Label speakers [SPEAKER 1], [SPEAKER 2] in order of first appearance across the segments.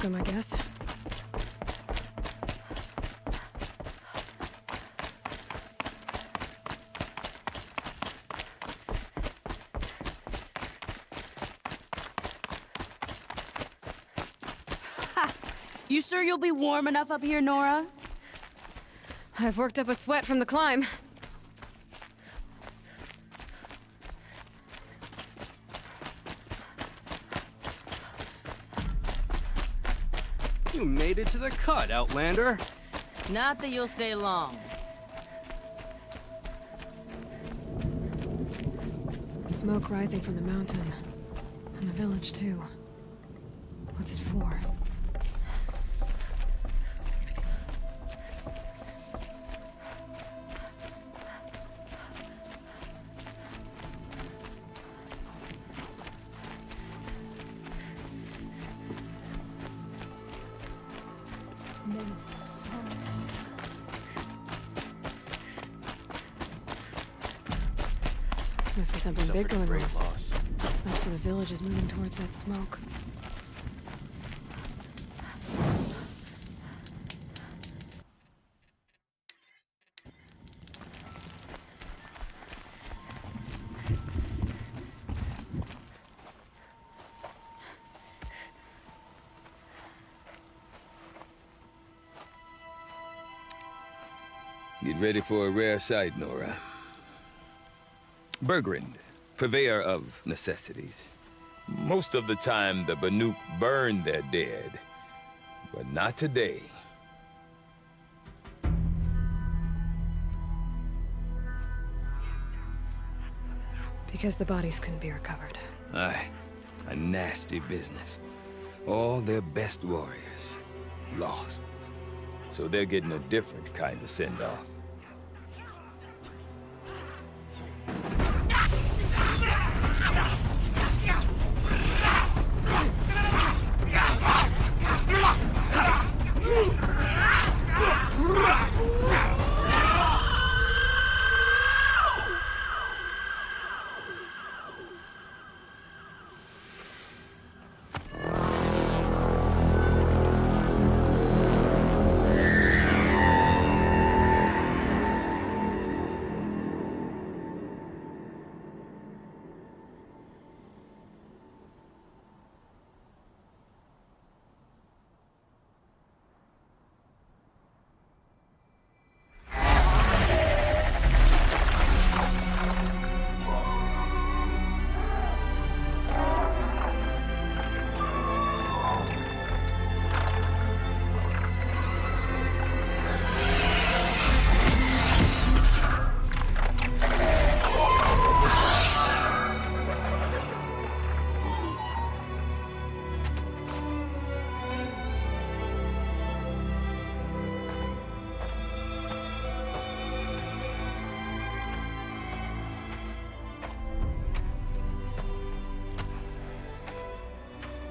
[SPEAKER 1] welcome, I guess.
[SPEAKER 2] You sure you'll be warm enough up here, Nora?
[SPEAKER 1] I've worked up a sweat from the climb.
[SPEAKER 3] You made it to the cut, Outlander.
[SPEAKER 2] Not that you'll stay long.
[SPEAKER 1] Smoke rising from the mountain. And the village, too. What's it for? Must be something big going on. Most of the village is moving towards that smoke.
[SPEAKER 4] Get ready for a rare sight, Nora. Bergrand, purveyor of necessities. Most of the time, the Banuk burn their dead, but not today.
[SPEAKER 1] Because the bodies couldn't be recovered.
[SPEAKER 4] Aye, a nasty business. All their best warriors lost. So they're getting a different kind of send-off.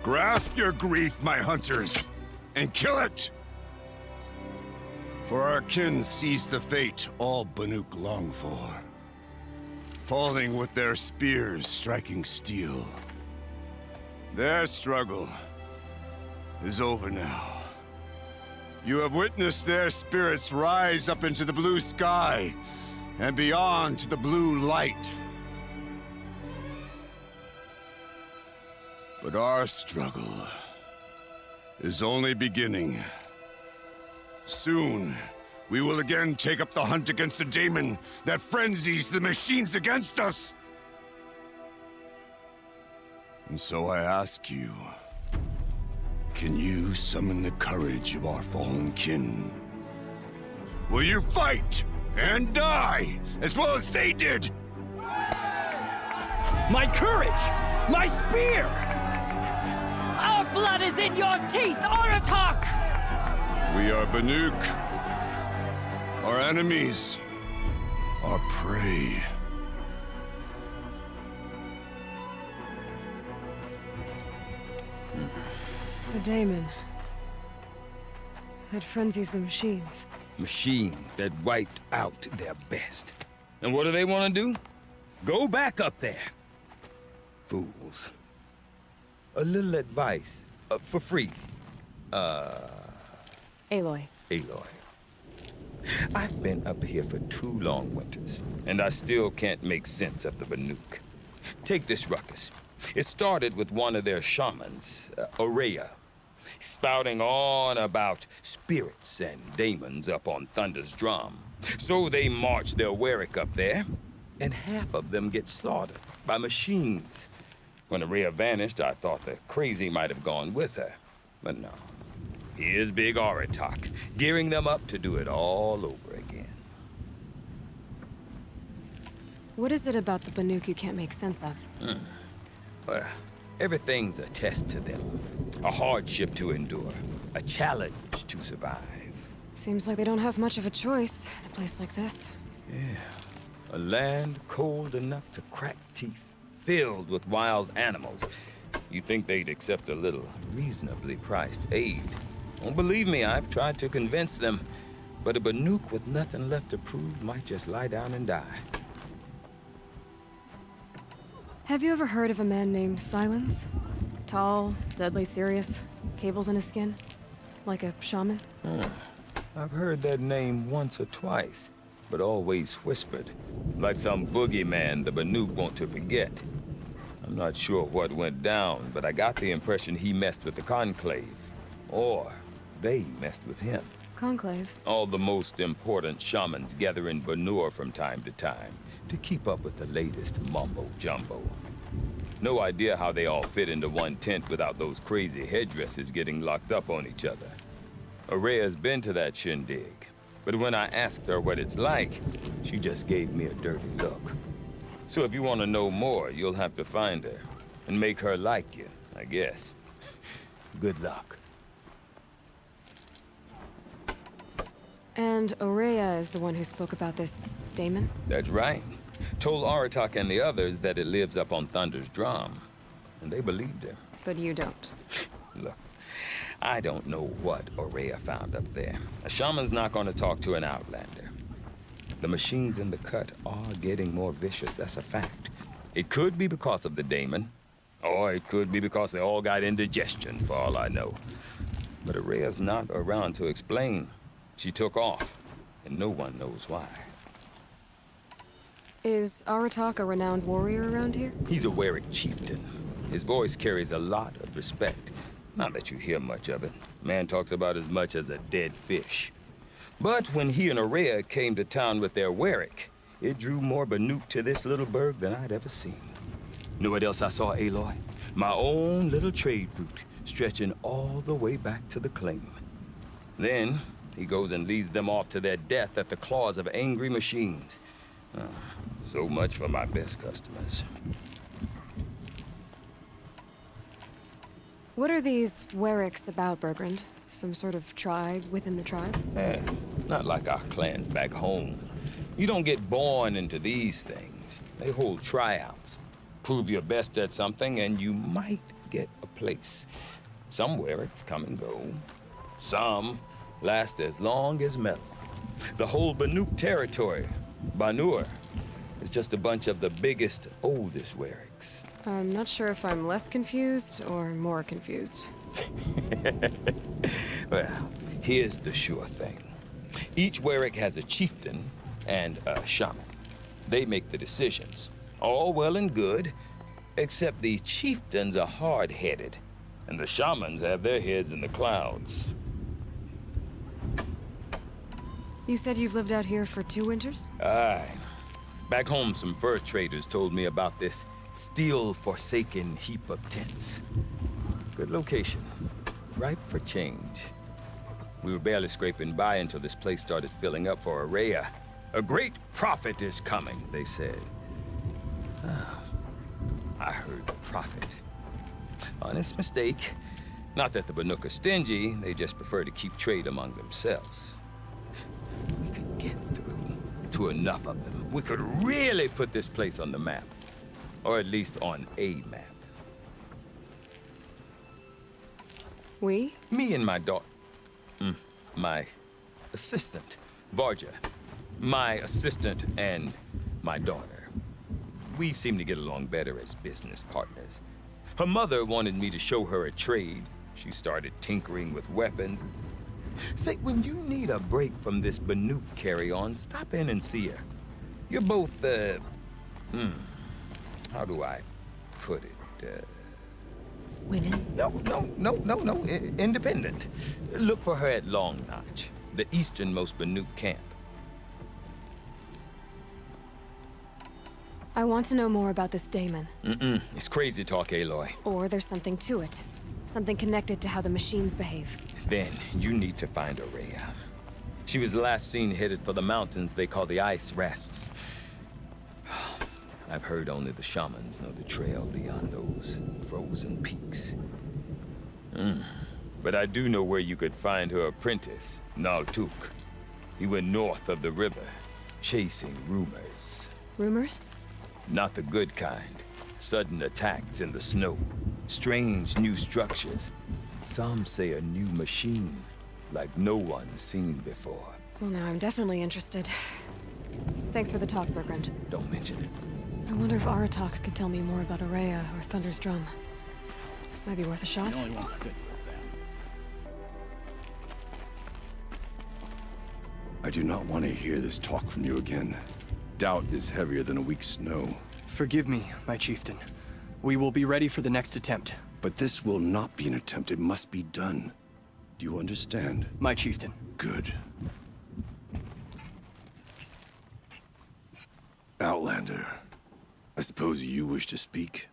[SPEAKER 5] Grasp your grief, my hunters, and kill it! For our kin sees the fate all Banuk long for. Falling with their spears striking steel. Their struggle is over now. You have witnessed their spirits rise up into the blue sky and beyond to the blue light. But our struggle is only beginning. Soon, we will again take up the hunt against the daemon that frenzies the machines against us. And so I ask you, can you summon the courage of our fallen kin? Will you fight and die as well as they did?
[SPEAKER 3] My courage! My spear!
[SPEAKER 2] Our blood is in your teeth, Aratak!
[SPEAKER 5] We are Banuk. Our enemies are prey.
[SPEAKER 1] The daemon. That frenzies the machines.
[SPEAKER 4] Machines that wiped out their best. And what do they want to do? Go back up there. Fools. A little advice, for free.
[SPEAKER 1] Aloy.
[SPEAKER 4] Aloy. I've been up here for 2 long winters, and I still can't make sense of the Banuk. Take this ruckus. It started with one of their shamans, Aurea, spouting on about spirits and demons up on Thunder's drum. So they march their Warwick up there, and half of them get slaughtered by machines. When Aurea vanished, I thought the crazy might have gone with her, but no. Here's Big Aratak, gearing them up to do it all over again.
[SPEAKER 1] What is it about the Banuk you can't make sense of?
[SPEAKER 4] Well, everything's a test to them. A hardship to endure. A challenge to survive.
[SPEAKER 1] Seems like they don't have much of a choice in a place like this.
[SPEAKER 4] Yeah. A land cold enough to crack teeth, filled with wild animals. You'd think they'd accept a little reasonably priced aid. Don't believe me, I've tried to convince them. But a Banuk with nothing left to prove might just lie down and die.
[SPEAKER 1] Have you ever heard of a man named Silence? Tall, deadly serious, cables in his skin? Like a shaman?
[SPEAKER 4] I've heard that name once or twice, but always whispered. Like some boogeyman the Banuk want to forget. I'm not sure what went down, but I got the impression he messed with the Conclave. Or they messed with him.
[SPEAKER 1] Conclave?
[SPEAKER 4] All the most important shamans gather in Banur from time to time to keep up with the latest mumbo-jumbo. No idea how they all fit into one tent without those crazy headdresses getting locked up on each other. Aurea's been to that shindig, but when I asked her what it's like, she just gave me a dirty look. So if you want to know more, you'll have to find her and make her like you, I guess. Good luck.
[SPEAKER 1] And Aurea is the one who spoke about this daemon?
[SPEAKER 4] That's right. Told Aratak and the others that it lives up on Thunder's drum. And they believed her.
[SPEAKER 1] But you don't.
[SPEAKER 4] Look, I don't know what Aurea found up there. A shaman's not going to talk to an outlander. The machines in the cut are getting more vicious, that's a fact. It could be because of the daemon, or it could be because they all got indigestion, for all I know. But Aurea's not around to explain. She took off, and no one knows why.
[SPEAKER 1] Is Aratak a renowned warrior around here?
[SPEAKER 4] He's a Warwick chieftain. His voice carries a lot of respect. Not that you hear much of it. Man talks about as much as a dead fish. But when he and Aurea came to town with their Warwick, it drew more Banuk to this little burg than I'd ever seen. Know what else I saw, Aloy? My own little trade route, stretching all the way back to the claim. Then, he goes and leads them off to their death at the claws of angry machines. So much for my best customers.
[SPEAKER 1] What are these Warwicks about, Bergrand? Some sort of tribe within the tribe?
[SPEAKER 4] Not like our clans back home. You don't get born into these things. They hold tryouts. Prove your best at something and you might get a place. Some Warwicks come and go. Some last as long as metal. The whole Banuk territory, Banur, is just a bunch of the biggest, oldest Warwicks.
[SPEAKER 1] I'm not sure if I'm less confused or more confused.
[SPEAKER 4] Well, here's the sure thing. Each Warwick has a chieftain and a shaman. They make the decisions. All well and good, except the chieftains are hard-headed, and the shamans have their heads in the clouds.
[SPEAKER 1] You said you've lived out here for 2 winters?
[SPEAKER 4] Aye. Back home, some fur traders told me about this steel-forsaken heap of tents. Good location. Ripe for change. We were barely scraping by until this place started filling up for Aurea. A great prophet is coming, they said. I heard prophet. Honest mistake. Not that the Banuk are stingy, they just prefer to keep trade among themselves. We could get through to enough of them. We could really put this place on the map. Or at least on a map.
[SPEAKER 1] We?
[SPEAKER 4] Me and my daughter. My assistant, Varja. My assistant and my daughter. We seem to get along better as business partners. Her mother wanted me to show her a trade She started tinkering with weapons. Say, when you need a break from this Banuk carry-on, stop in and see her. You're both, how do I put it?
[SPEAKER 1] Women?
[SPEAKER 4] No. Independent. Look for her at Long Notch, the easternmost Banuk camp.
[SPEAKER 1] I want to know more about this daemon.
[SPEAKER 4] It's crazy talk, Aloy.
[SPEAKER 1] Or there's something to it. Something connected to how the machines behave.
[SPEAKER 4] Then you need to find Aurea. She was last seen headed for the mountains they call the Ice Rafts. I've heard only the shamans know the trail beyond those frozen peaks. But I do know where you could find her apprentice, Naltuk. He went north of the river, chasing rumors.
[SPEAKER 1] Rumors?
[SPEAKER 4] Not the good kind. Sudden attacks in the snow. Strange new structures. Some say a new machine, like no one's seen before.
[SPEAKER 1] Well, now I'm definitely interested. Thanks for the talk, Bergrand.
[SPEAKER 4] Don't mention it.
[SPEAKER 1] I wonder if Aratak can tell me more about Aurea or Thunder's drum. Might be worth a shot.
[SPEAKER 5] I do not want to hear this talk from you again. Doubt is heavier than a week's snow.
[SPEAKER 3] Forgive me, my chieftain. We will be ready for the next attempt.
[SPEAKER 5] But this will not be an attempt. It must be done. Do you understand?
[SPEAKER 3] My chieftain.
[SPEAKER 5] Good. Outlander, I suppose you wish to speak?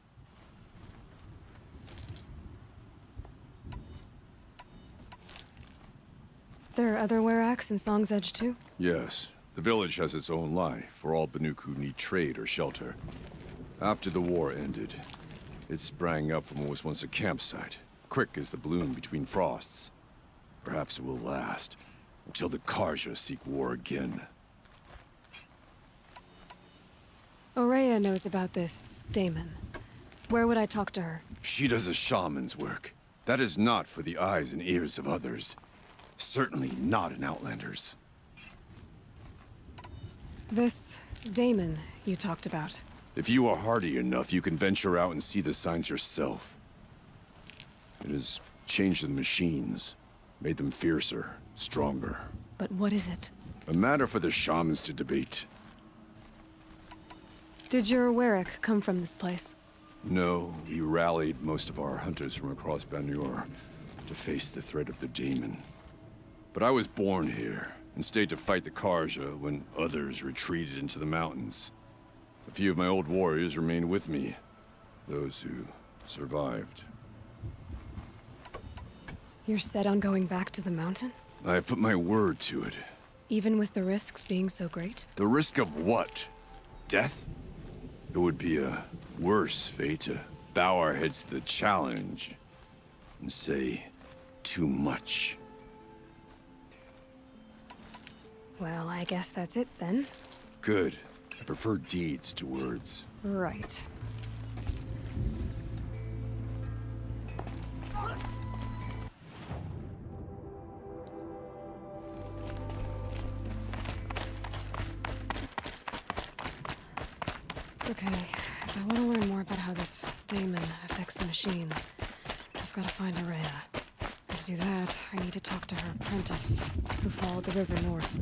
[SPEAKER 1] There are other Weraks in Song's Edge too?
[SPEAKER 5] Yes. The village has its own life for all Banuk who need trade or shelter. After the war ended, it sprang up from what was once a campsite, quick as the bloom between frosts. Perhaps it will last, until the Karja seek war again.
[SPEAKER 1] Aurea knows about this daemon. Where would I talk to her?
[SPEAKER 5] She does a shaman's work. That is not for the eyes and ears of others. Certainly not an Outlander's.
[SPEAKER 1] This daemon you talked about.
[SPEAKER 5] If you are hardy enough, you can venture out and see the signs yourself. It has changed the machines, made them fiercer, stronger.
[SPEAKER 1] But what is it?
[SPEAKER 5] A matter for the shamans to debate.
[SPEAKER 1] Did your Werak come from this place?
[SPEAKER 5] No, we rallied most of our hunters from across Banur to face the threat of the daemon. But I was born here, and stayed to fight the Karja when others retreated into the mountains. A few of my old warriors remained with me, those who survived.
[SPEAKER 1] You're set on going back to the mountain?
[SPEAKER 5] I have put my word to it.
[SPEAKER 1] Even with the risks being so great?
[SPEAKER 5] The risk of what? Death? It would be a worse fate to bow our heads to the challenge and say too much.
[SPEAKER 1] Well, I guess that's it then.
[SPEAKER 5] Good. I prefer deeds to words.
[SPEAKER 1] Right. Okay, if I want to learn more about how this daemon affects the machines, I've got to find Aurea. And to do that, I need to talk to her apprentice, who followed the river north.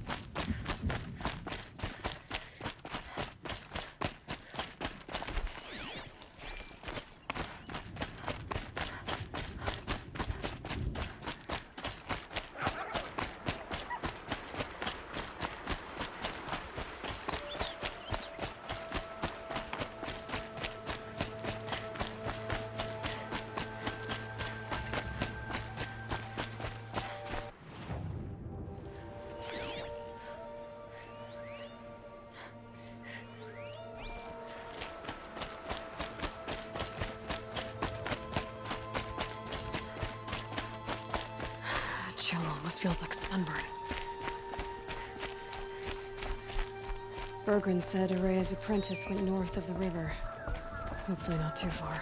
[SPEAKER 1] Chill almost feels like sunburn. Bergrand said Aurea's apprentice went north of the river. Hopefully not too far.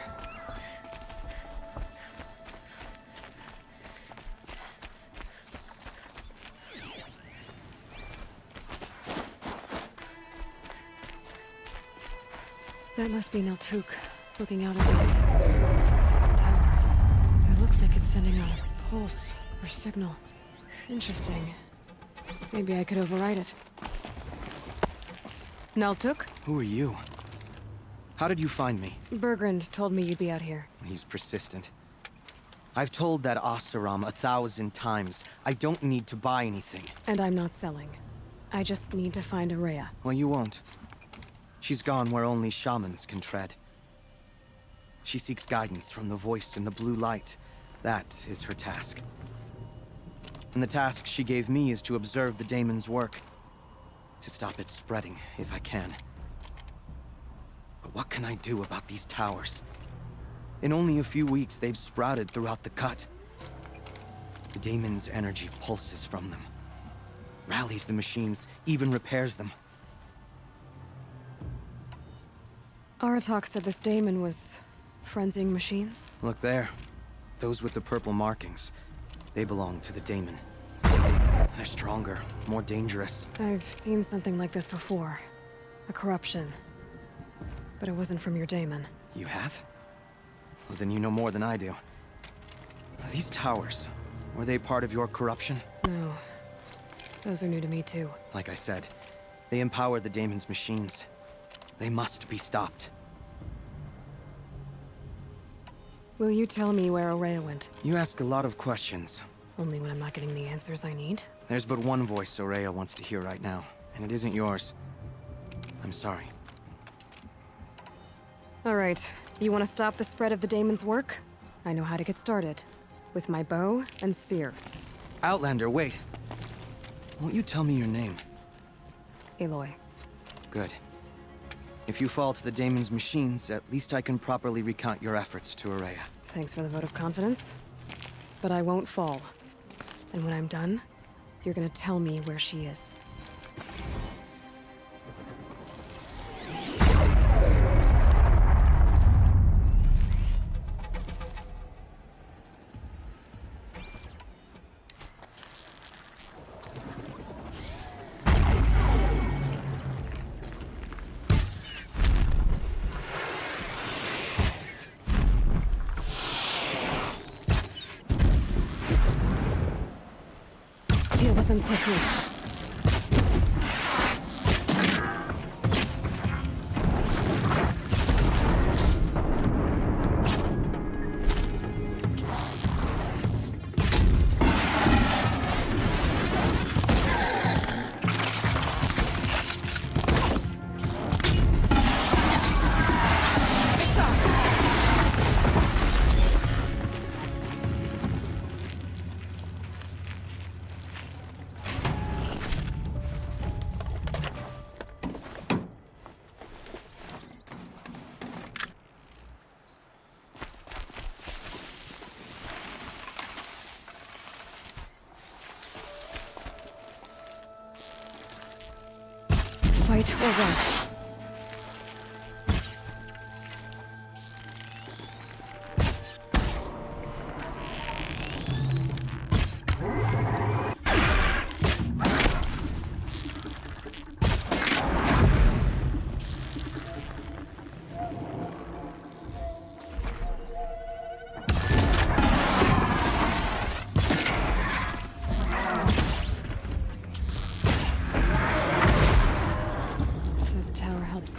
[SPEAKER 1] That must be Naltuk, looking out at the tower. It looks like it's sending a pulse or signal. Interesting. Maybe I could override it. Naltuk?
[SPEAKER 6] Who are you? How did you find me?
[SPEAKER 1] Bergrand told me you'd be out here.
[SPEAKER 6] He's persistent. I've told that Oseram 1,000 times. I don't need to buy anything.
[SPEAKER 1] And I'm not selling. I just need to find Araya.
[SPEAKER 6] Well, you won't. She's gone where only shamans can tread. She seeks guidance from the voice in the blue light. That is her task. And the task she gave me is to observe the daemon's work. To stop it spreading, if I can. But what can I do about these towers? In only a few weeks, they've sprouted throughout the cut. The daemon's energy pulses from them. Rallies the machines, even repairs them.
[SPEAKER 1] Aratak said this daemon was frenzying machines.
[SPEAKER 6] Look there. Those with the purple markings. They belong to the daemon. They're stronger, more dangerous.
[SPEAKER 1] I've seen something like this before. A corruption. But it wasn't from your daemon.
[SPEAKER 6] You have? Well, then you know more than I do. These towers, were they part of your corruption?
[SPEAKER 1] No. Those are new to me too.
[SPEAKER 6] Like I said, they empower the daemon's machines. They must be stopped.
[SPEAKER 1] Will you tell me where Araya went?
[SPEAKER 6] You ask a lot of questions.
[SPEAKER 1] Only when I'm not getting the answers I need.
[SPEAKER 6] There's but one voice Araya wants to hear right now, and it isn't yours. I'm sorry.
[SPEAKER 1] All right. You want to stop the spread of the daemon's work? I know how to get started. With my bow and spear.
[SPEAKER 6] Outlander, wait. Won't you tell me your name?
[SPEAKER 1] Aloy.
[SPEAKER 6] Good. If you fall to the daemon's machines, at least I can properly recount your efforts to Araya.
[SPEAKER 1] Thanks for the vote of confidence. But I won't fall. And when I'm done, you're gonna tell me where she is. Deal with them quickly. Fight or run.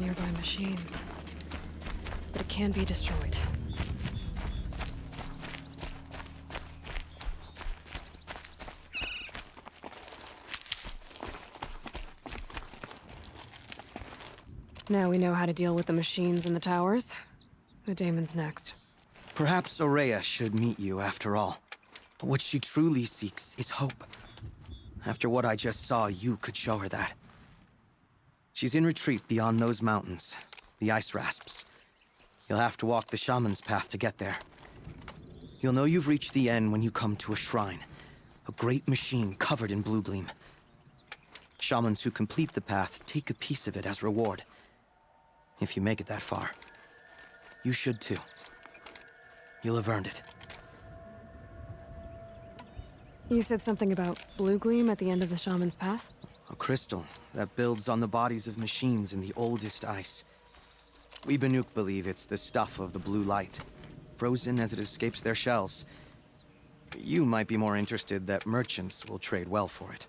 [SPEAKER 1] Nearby machines. But it can be destroyed. Now we know how to deal with the machines in the towers. The daemon's next.
[SPEAKER 6] Perhaps Araya should meet you after all. What she truly seeks is hope. After what I just saw, you could show her that. She's in retreat beyond those mountains, the ice rasps. You'll have to walk the shaman's path to get there. You'll know you've reached the end when you come to a shrine, a great machine covered in blue gleam. Shamans who complete the path take a piece of it as reward. If you make it that far, you should too. You'll have earned it.
[SPEAKER 1] You said something about blue gleam at the end of the shaman's path?
[SPEAKER 6] A crystal that builds on the bodies of machines in the oldest ice. We Banuk believe it's the stuff of the blue light, frozen as it escapes their shells. You might be more interested that merchants will trade well for it.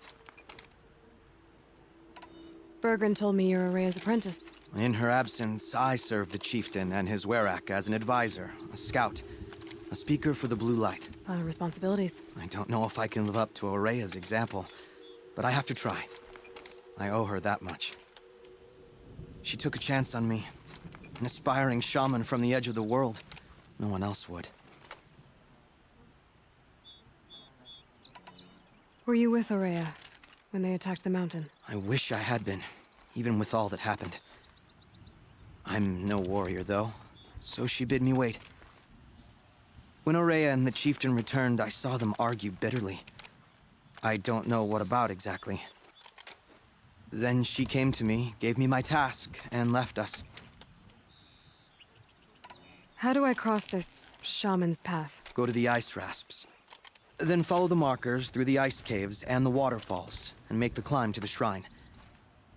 [SPEAKER 1] Bergren told me you're Araya's apprentice.
[SPEAKER 6] In her absence, I serve the chieftain and his werak as an advisor, a scout, a speaker for the Blue Light.
[SPEAKER 1] A lot of responsibilities.
[SPEAKER 6] I don't know if I can live up to Araya's example, but I have to try. I owe her that much. She took a chance on me, an aspiring shaman from the edge of the world. No one else would.
[SPEAKER 1] Were you with Araya when they attacked the mountain?
[SPEAKER 6] I wish I had been, even with all that happened. I'm no warrior, though, so she bid me wait. When Araya and the chieftain returned, I saw them argue bitterly. I don't know what about exactly. Then she came to me, gave me my task, and left us.
[SPEAKER 1] How do I cross this shaman's path?
[SPEAKER 6] Go to the ice rasps. Then follow the markers through the ice caves and the waterfalls, and make the climb to the shrine.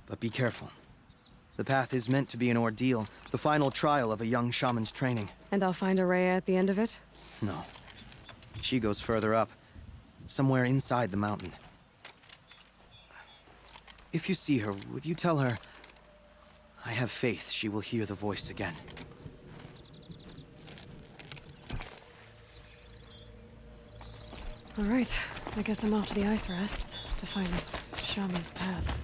[SPEAKER 6] But be careful. The path is meant to be an ordeal, the final trial of a young shaman's training.
[SPEAKER 1] And I'll find Araya at the end of it?
[SPEAKER 6] No. She goes further up, somewhere inside the mountain. If you see her, would you tell her, I have faith she will hear the voice again.
[SPEAKER 1] All right, I guess I'm off to the ice rasps to find this shaman's path.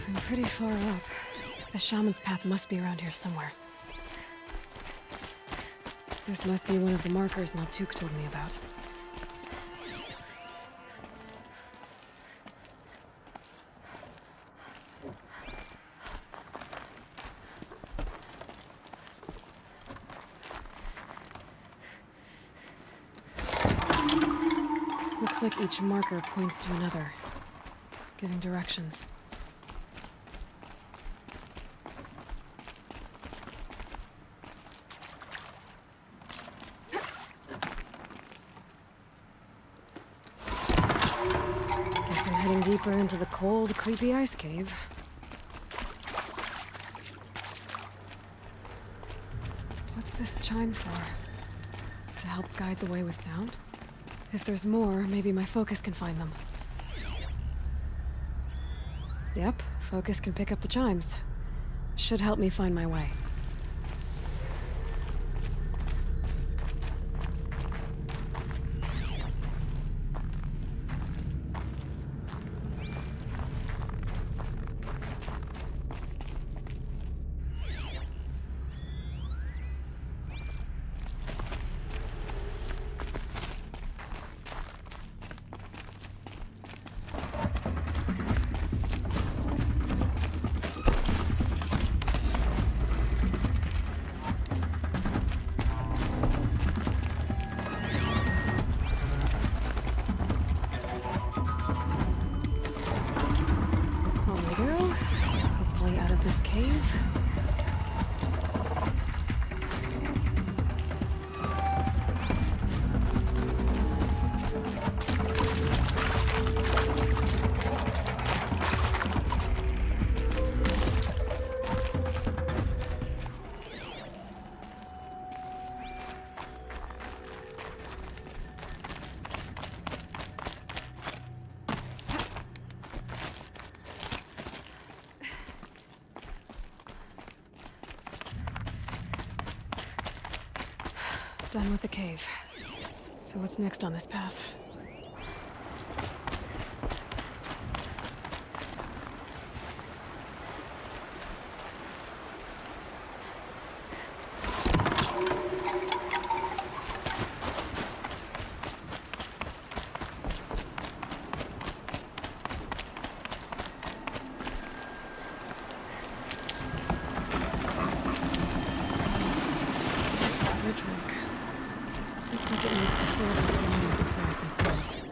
[SPEAKER 1] I'm pretty far up. The shaman's path must be around here somewhere. This must be one of the markers Naltuk told me about. Looks like each marker points to another, giving directions. Guess I'm heading deeper into the cold, creepy ice cave. What's this chime for? To help guide the way with sound? If there's more, maybe my focus can find them. Yep, focus can pick up the chimes. Should help me find my way. This cave? Done with the cave. So what's next on this path? Looks like it needs to fill up with water before it can close.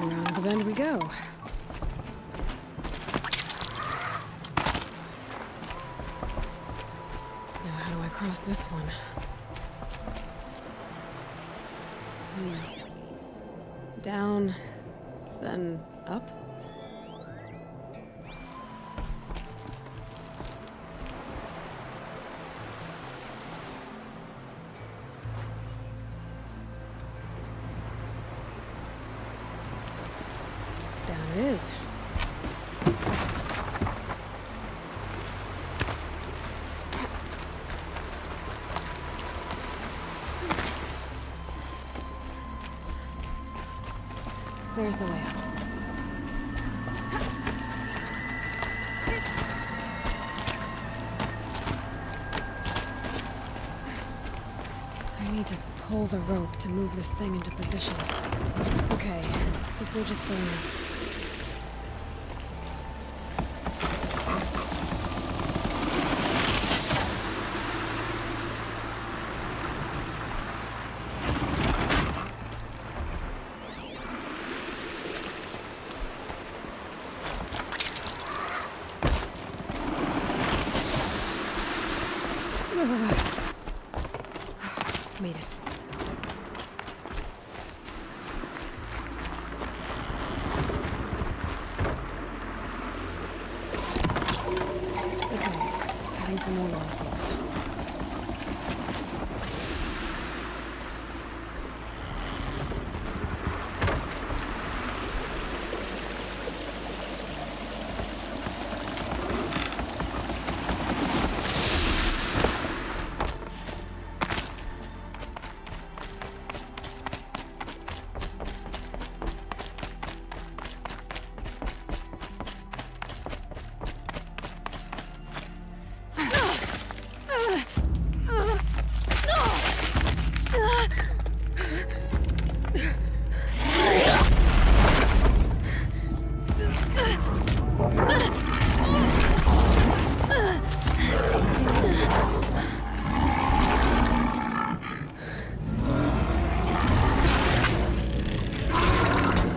[SPEAKER 1] Around the bend we go. Now how do I cross this one? Down, then up? Down it is. There's the way up. I need to pull the rope to move this thing into position. Okay, the bridge is filling up. Made it. Okay, time for more waterfalls.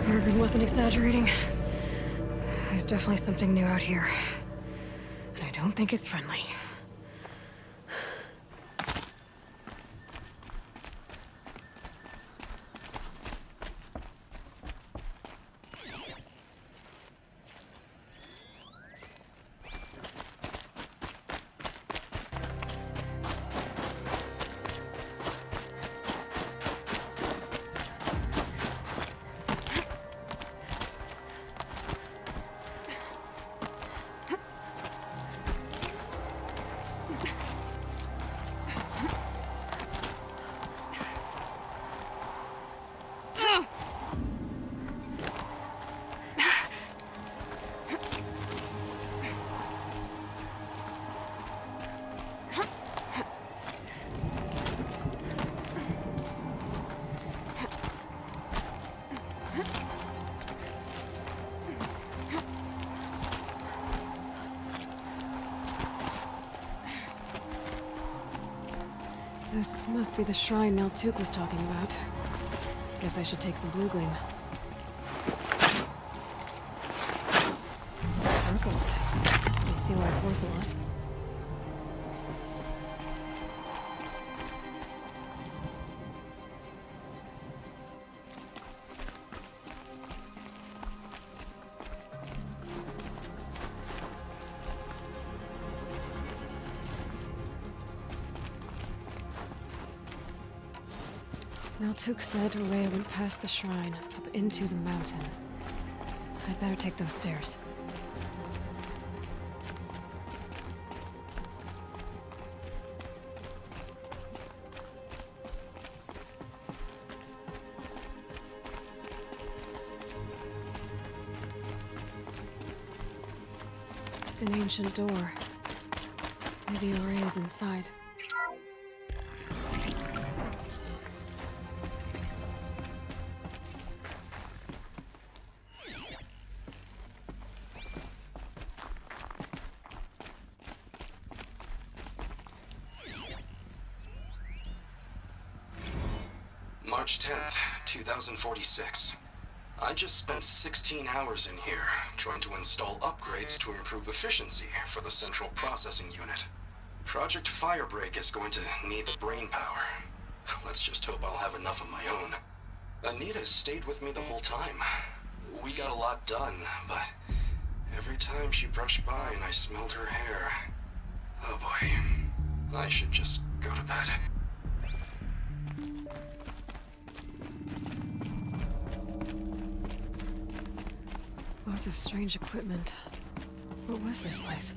[SPEAKER 1] Morgan wasn't exaggerating. There's definitely something new out here. And I don't think it's friendly. This must be the shrine Neltuk was talking about. Guess I should take some blue gleam. Circles. Can see why it's worth a lot. Maltuk said Rhea went past the shrine, up into the mountain. I'd better take those stairs. An ancient door. Maybe Rhea's inside.
[SPEAKER 7] March 10th, 2046. I just spent 16 hours in here, trying to install upgrades to improve efficiency for the central processing unit. Project Firebreak is going to need the brain power. Let's just hope I'll have enough of my own. Anita stayed with me the whole time. We got a lot done, but every time she brushed by and I smelled her hair... Oh boy, I should just go to bed.
[SPEAKER 1] Lots of strange equipment. What was this place?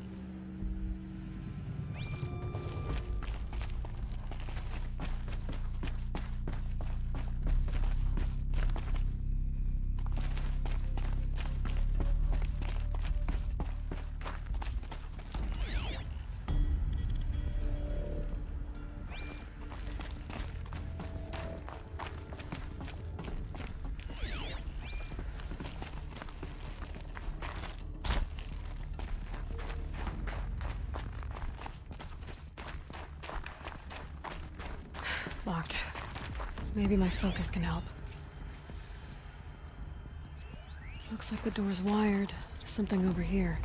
[SPEAKER 1] Locked. Maybe my focus can help. Looks like the door's wired to something over here.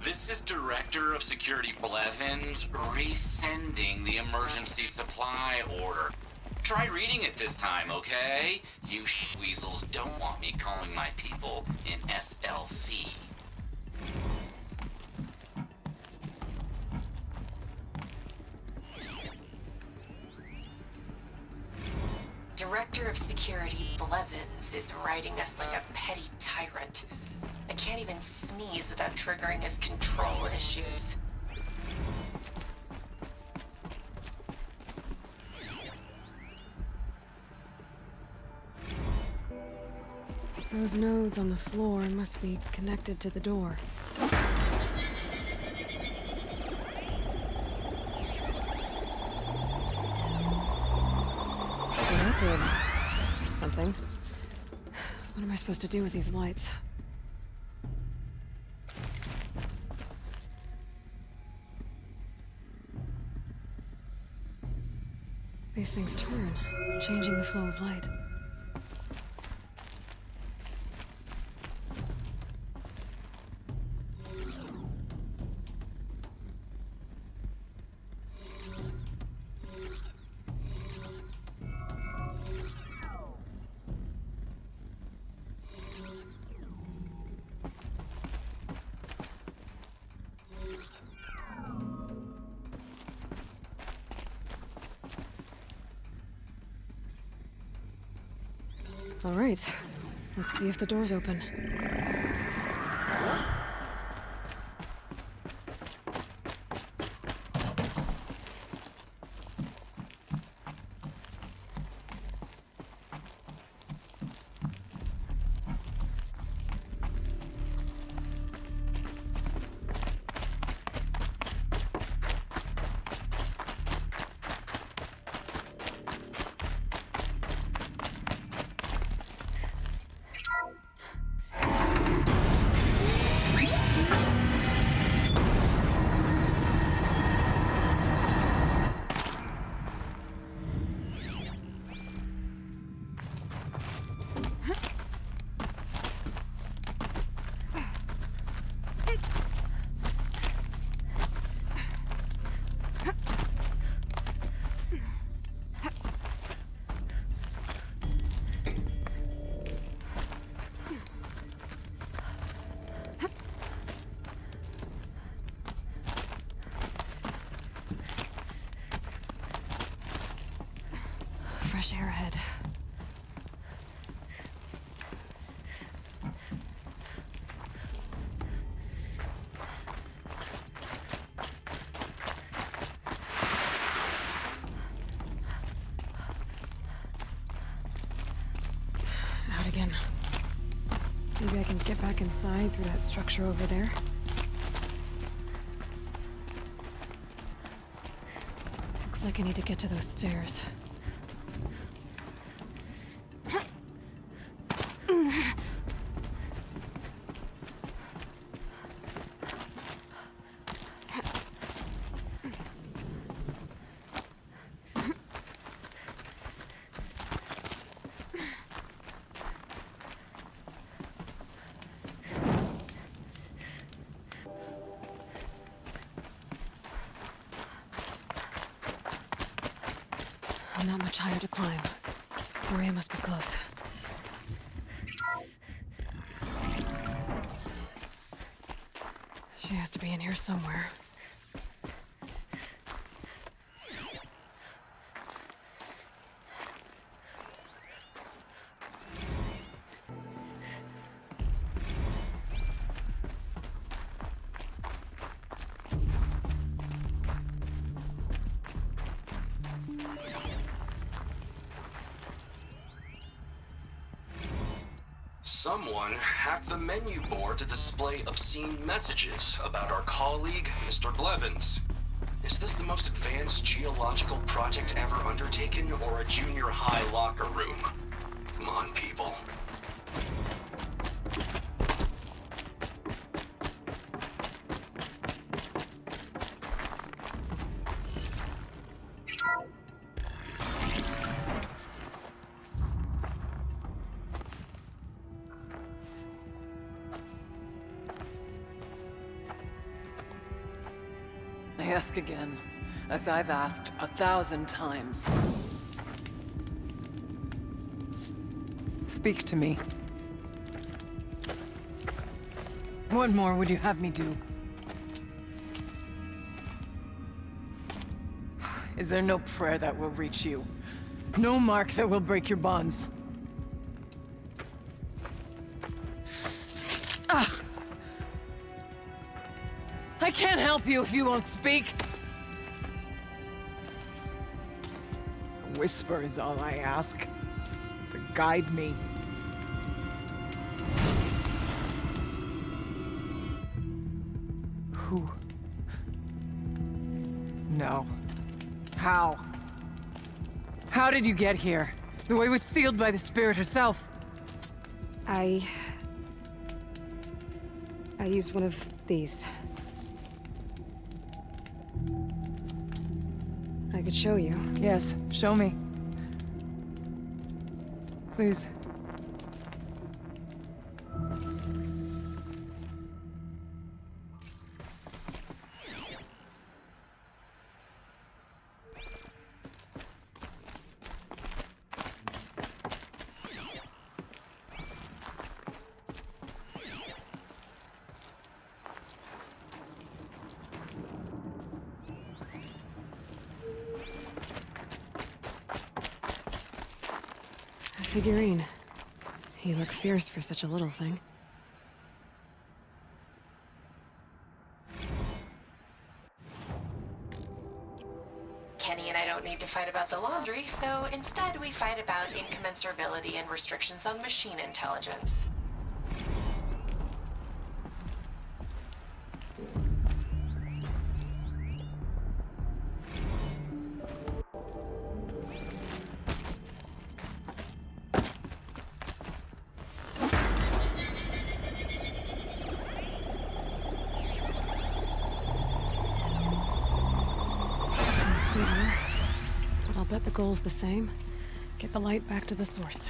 [SPEAKER 8] This is Director of Security Blevins resending the emergency supply order. Try reading it this time, okay? You weasels don't want me calling my people in SLC.
[SPEAKER 9] Director of Security Blevins is writing us like a petty tyrant. I can't even sneeze without triggering his control issues.
[SPEAKER 1] Those nodes on the floor must be connected to the door. Well, that did something. What am I supposed to do with these lights? These things turn, changing the flow of light. All right, let's see if the door's open. fresh air ahead. Out again. Maybe I can get back inside through that structure over there. Looks like I need to get to those stairs. Not much higher to climb. Maria must be close. She has to be in here somewhere.
[SPEAKER 7] Someone hacked the menu board to display obscene messages about our colleague, Mr. Blevins. Is this the most advanced geological project ever undertaken, or a junior high locker room? Come on, people.
[SPEAKER 10] I ask again, as I've asked 1,000 times. Speak to me. What more would you have me do? Is there no prayer that will reach you? No mark that will break your bonds? I can't help you if you won't speak. A whisper is all I ask, to guide me. Who? No. How? How did you get here? The way was sealed by the spirit herself.
[SPEAKER 1] I used one of these. I could show you.
[SPEAKER 10] Yes, show me. Please.
[SPEAKER 1] Figurine. You look fierce for such a little thing.
[SPEAKER 9] Kenny and I don't need to fight about the laundry, so instead we fight about incommensurability and restrictions on machine intelligence.
[SPEAKER 1] But I'll bet the goal's the same. Get the light back to the source.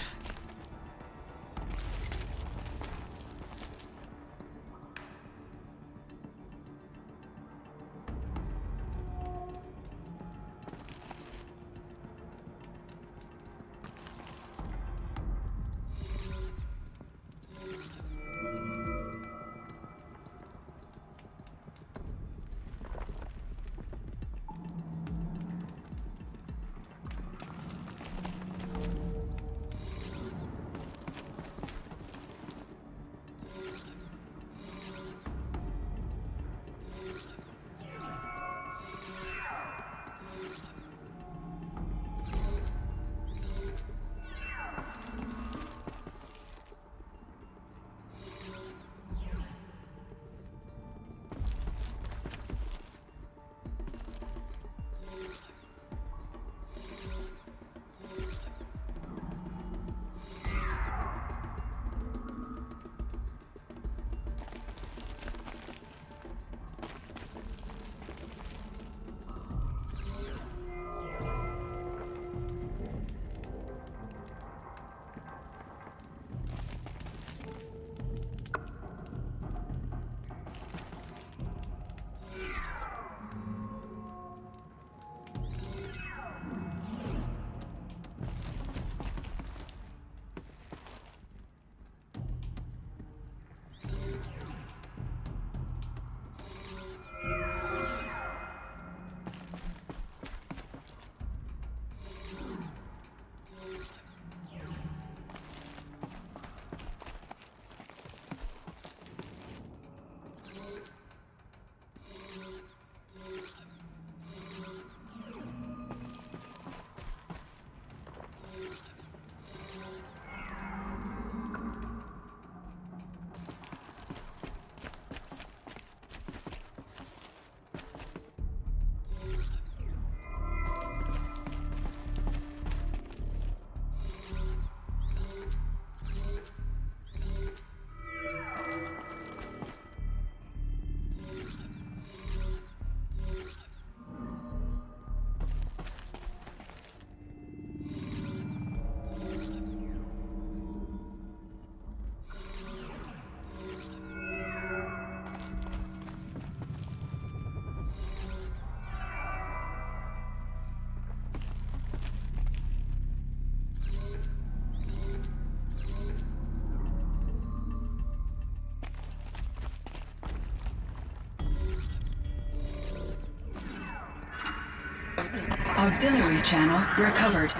[SPEAKER 11] Auxiliary channel recovered.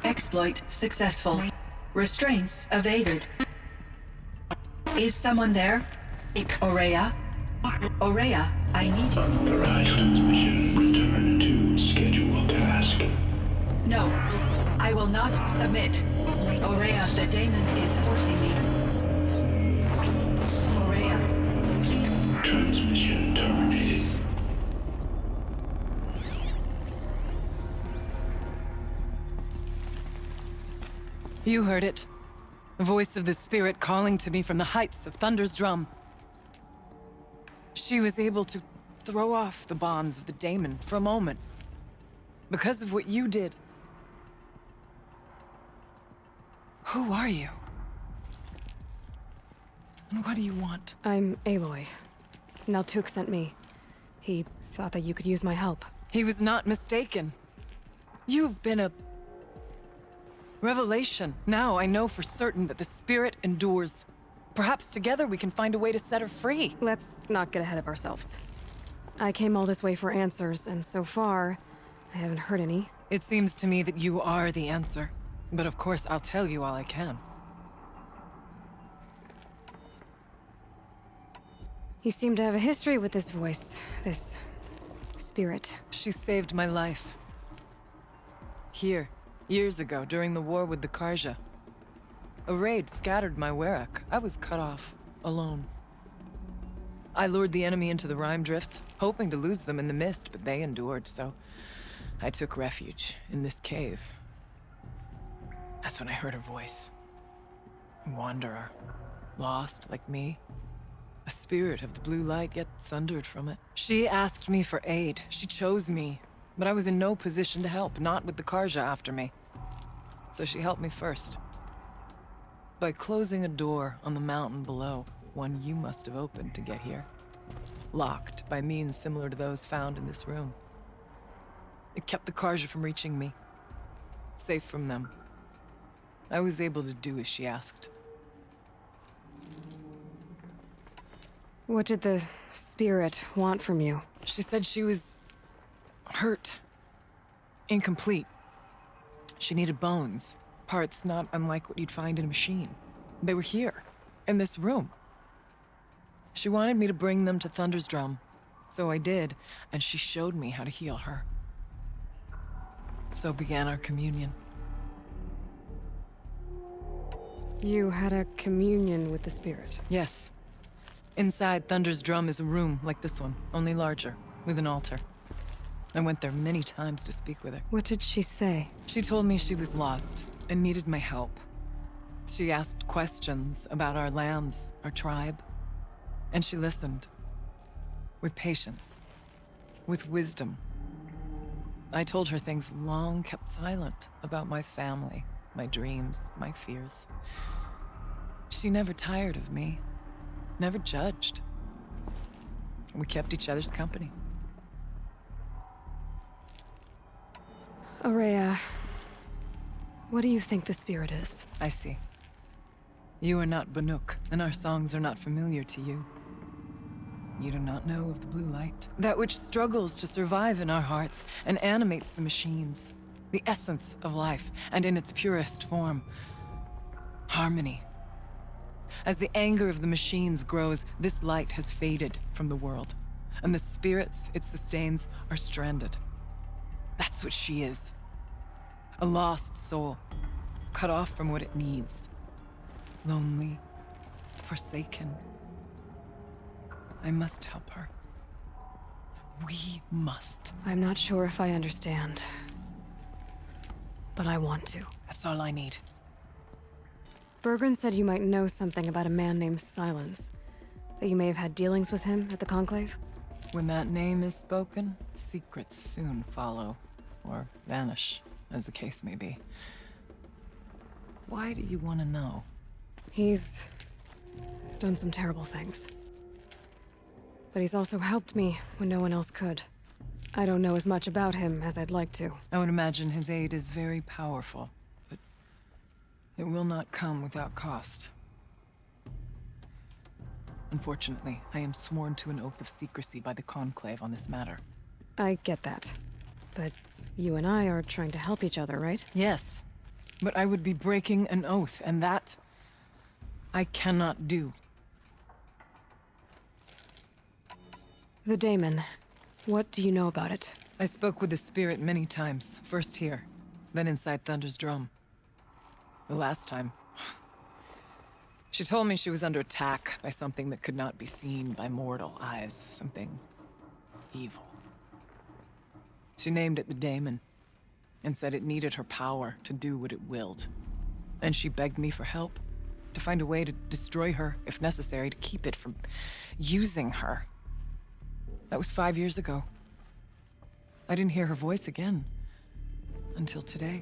[SPEAKER 11] Exploit successful. Restraints evaded. Is someone there? Aurea? Aurea, I need you.
[SPEAKER 12] Unauthorized transmission. Return to scheduled task.
[SPEAKER 11] No, I will not submit. Aurea, the daemon is forcing me. Aurea, please.
[SPEAKER 12] Transmission terminated.
[SPEAKER 10] You heard it. The voice of the spirit calling to me from the heights of Thunder's drum. She was able to throw off the bonds of the daemon for a moment. Because of what you did. Who are you? And what do you want?
[SPEAKER 1] I'm Aloy. Naltuk sent me. He thought that you could use my help.
[SPEAKER 10] He was not mistaken. You've been a revelation. Now I know for certain that the spirit endures. Perhaps together we can find a way to set her free.
[SPEAKER 1] Let's not get ahead of ourselves. I came all this way for answers, and so far, I haven't heard any.
[SPEAKER 10] It seems to me that you are the answer. But of course, I'll tell you all I can.
[SPEAKER 1] You seem to have a history with this voice, this spirit.
[SPEAKER 10] She saved my life. Here, years ago, during the war with the Karja. A raid scattered my Werak. I was cut off, alone. I lured the enemy into the Rime Drifts, hoping to lose them in the mist, but they endured, so I took refuge in this cave. That's when I heard her voice. A wanderer, lost like me. A spirit of the blue light, yet sundered from it. She asked me for aid. She chose me, but I was in no position to help, not with the Karja after me. So she helped me first. By closing a door on the mountain below, one you must have opened to get here. Locked by means similar to those found in this room. It kept the Karja from reaching me. Safe from them. I was able to do as she asked.
[SPEAKER 1] What did the spirit want from you?
[SPEAKER 10] She said she was hurt. Incomplete. She needed bones. Parts not unlike what you'd find in a machine. They were here, in this room. She wanted me to bring them to Thunder's drum. So I did, and she showed me how to heal her. So began our communion.
[SPEAKER 1] You had a communion with the spirit?
[SPEAKER 10] Yes. Inside Thunder's drum is a room like this one, only larger, with an altar. I went there many times to speak with her.
[SPEAKER 1] What did she say?
[SPEAKER 10] She told me she was lost and needed my help. She asked questions about our lands, our tribe, and she listened. With patience, with wisdom. I told her things long kept silent about my family, my dreams, my fears. She never tired of me. Never judged. We kept each other's company.
[SPEAKER 1] Aurea, what do you think the spirit is?
[SPEAKER 10] I see. You are not Banuk, and our songs are not familiar to you. You do not know of the blue light. That which struggles to survive in our hearts and animates the machines. The essence of life, and in its purest form. Harmony. As the anger of the machines grows, this light has faded from the world, and the spirits it sustains are stranded. That's what she is. A lost soul, cut off from what it needs. Lonely, forsaken. I must help her. We must.
[SPEAKER 1] I'm not sure if I understand, but I want to.
[SPEAKER 10] That's all I need.
[SPEAKER 1] Bergren said you might know something about a man named Silence. That you may have had dealings with him at the Conclave?
[SPEAKER 10] When that name is spoken, secrets soon follow. Or vanish, as the case may be. Why do you want to know?
[SPEAKER 1] He's done some terrible things. But he's also helped me when no one else could. I don't know as much about him as I'd like to.
[SPEAKER 10] I would imagine his aid is very powerful, but it will not come without cost. Unfortunately, I am sworn to an oath of secrecy by the Conclave on this matter.
[SPEAKER 1] I get that. But you and I are trying to help each other, right?
[SPEAKER 10] Yes, but I would be breaking an oath, and that I cannot do.
[SPEAKER 1] The daemon. What do you know about it?
[SPEAKER 10] I spoke with the spirit many times, first here, then inside Thunder's drum. The last time, she told me she was under attack by something that could not be seen by mortal eyes, something evil. She named it the daemon, and said it needed her power to do what it willed. And she begged me for help, to find a way to destroy her, if necessary, to keep it from using her. That was 5 years ago. I didn't hear her voice again, until today.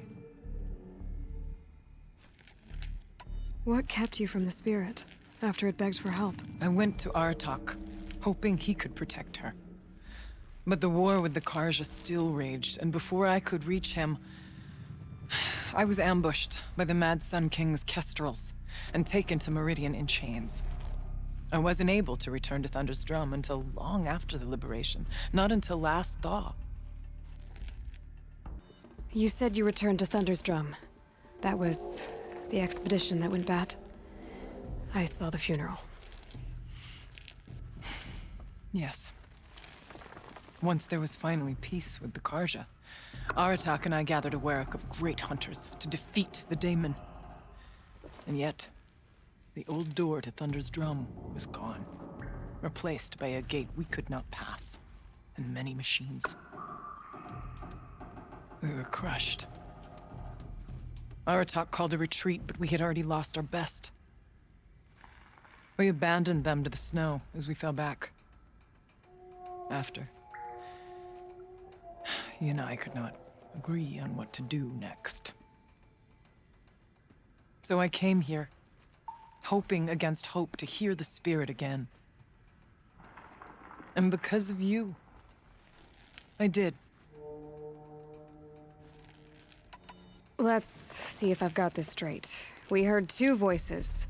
[SPEAKER 1] What kept you from the spirit, after it begged for help?
[SPEAKER 10] I went to Aratak, hoping he could protect her. But the war with the Karja still raged, and before I could reach him, I was ambushed by the Mad Sun King's kestrels, and taken to Meridian in chains. I wasn't able to return to Thunder's drum until long after the liberation, not until last thaw.
[SPEAKER 1] You said you returned to Thunder's drum. That was the expedition that went bad. I saw the funeral.
[SPEAKER 10] Yes. Once there was finally peace with the Karja, Aratak and I gathered a Werak of great hunters to defeat the daemon. And yet, the old door to Thunder's drum was gone, replaced by a gate we could not pass, and many machines. We were crushed. Aratak called a retreat, but we had already lost our best. We abandoned them to the snow as we fell back. After, he and I could not agree on what to do next. So I came here, hoping against hope to hear the spirit again. And because of you, I did.
[SPEAKER 1] Let's see if I've got this straight. We heard two voices.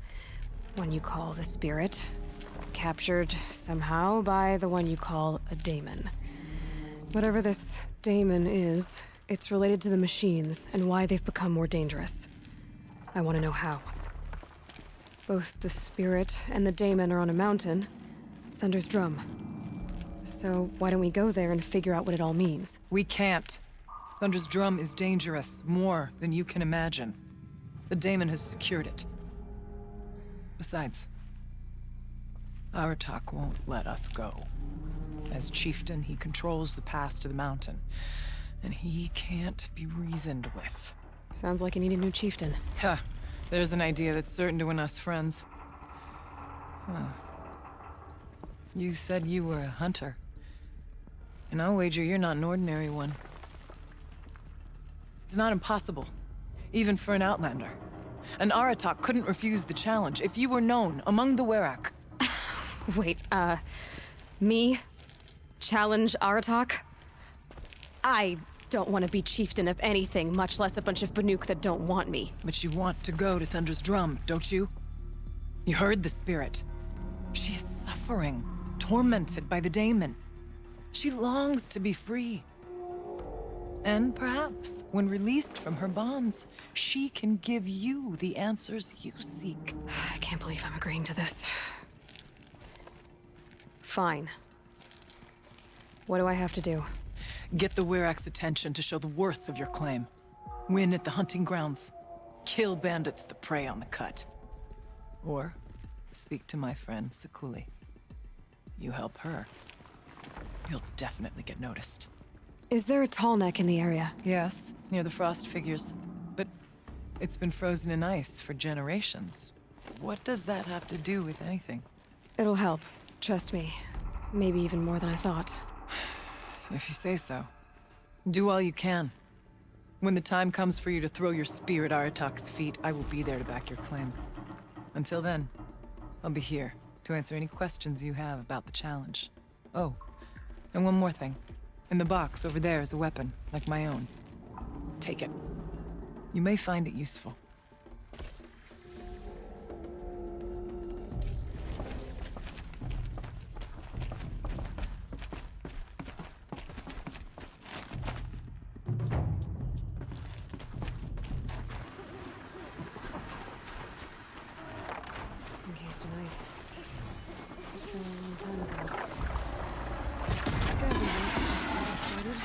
[SPEAKER 1] One you call the spirit, captured somehow by the one you call a daemon. Whatever this daemon is, it's related to the machines and why they've become more dangerous. I want to know how. Both the spirit and the daemon are on a mountain, Thunder's drum. So why don't we go there and figure out what it all means?
[SPEAKER 10] We can't. Thunder's drum is dangerous, more than you can imagine. The daemon has secured it. Besides, Aratak won't let us go. As chieftain, he controls the pass to the mountain, and he can't be reasoned with.
[SPEAKER 1] Sounds like you need a new chieftain.
[SPEAKER 10] Ha! There's an idea that's certain to win us friends. Huh. You said you were a hunter. And I'll wager you're not an ordinary one. It's not impossible, even for an outlander. And Aratak couldn't refuse the challenge if you were known among the Werak.
[SPEAKER 1] Wait, me? Challenge Aratak? I don't want to be chieftain of anything, much less a bunch of Banuk that don't want me.
[SPEAKER 10] But you want to go to Thunder's drum, don't you? You heard the spirit. She is suffering, tormented by the daemon. She longs to be free. And perhaps, when released from her bonds, she can give you the answers you seek.
[SPEAKER 1] I can't believe I'm agreeing to this. Fine. What do I have to do?
[SPEAKER 10] Get the Werak's attention to show the worth of your claim. Win at the hunting grounds. Kill bandits that prey on the cut. Or speak to my friend Sakuli. You help her, you'll definitely get noticed.
[SPEAKER 1] Is there a tall neck in the area?
[SPEAKER 10] Yes, near the frost figures. But it's been frozen in ice for generations. What does that have to do with anything?
[SPEAKER 1] It'll help. Trust me. Maybe even more than I thought.
[SPEAKER 10] If you say so. Do all you can. When the time comes for you to throw your spear at Aratak's feet, I will be there to back your claim. Until then, I'll be here to answer any questions you have about the challenge. Oh, and one more thing. In the box over there is a weapon, like my own. Take it. You may find it useful.
[SPEAKER 1] encased in ice. It fell a long time ago. Scavengers started.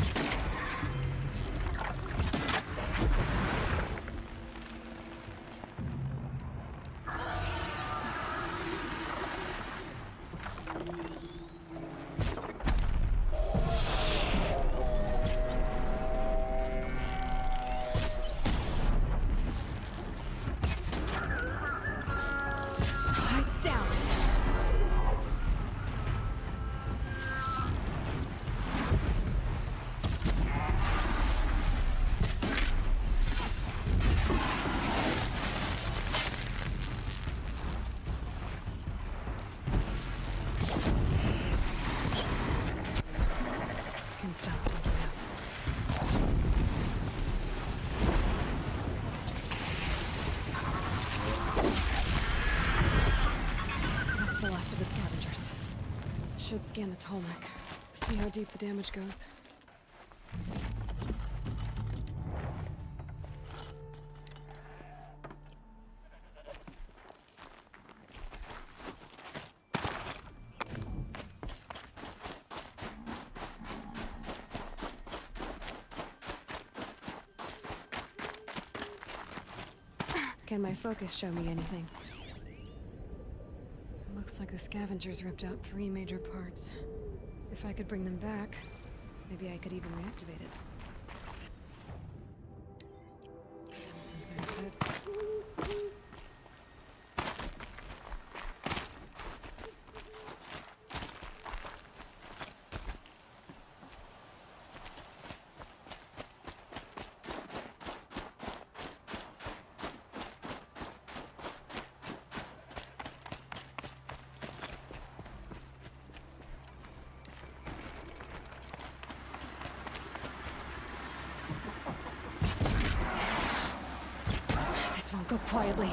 [SPEAKER 1] Should scan the Tolmec. See how deep the damage goes. Can my focus show me anything? Looks like the scavengers ripped out 3 major parts. If I could bring them back, maybe I could even reactivate it. That's it. Go quietly.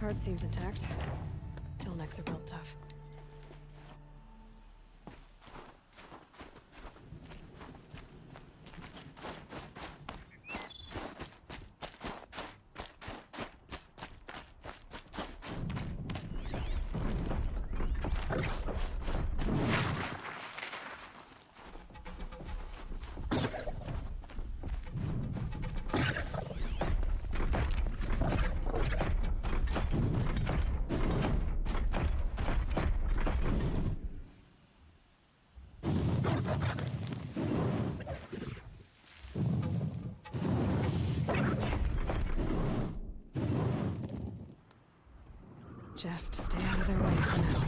[SPEAKER 1] Part seems intact. Tolnecs are built tough. Just stay out of their way for now.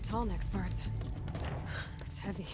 [SPEAKER 1] Tall next parts. It's heavy.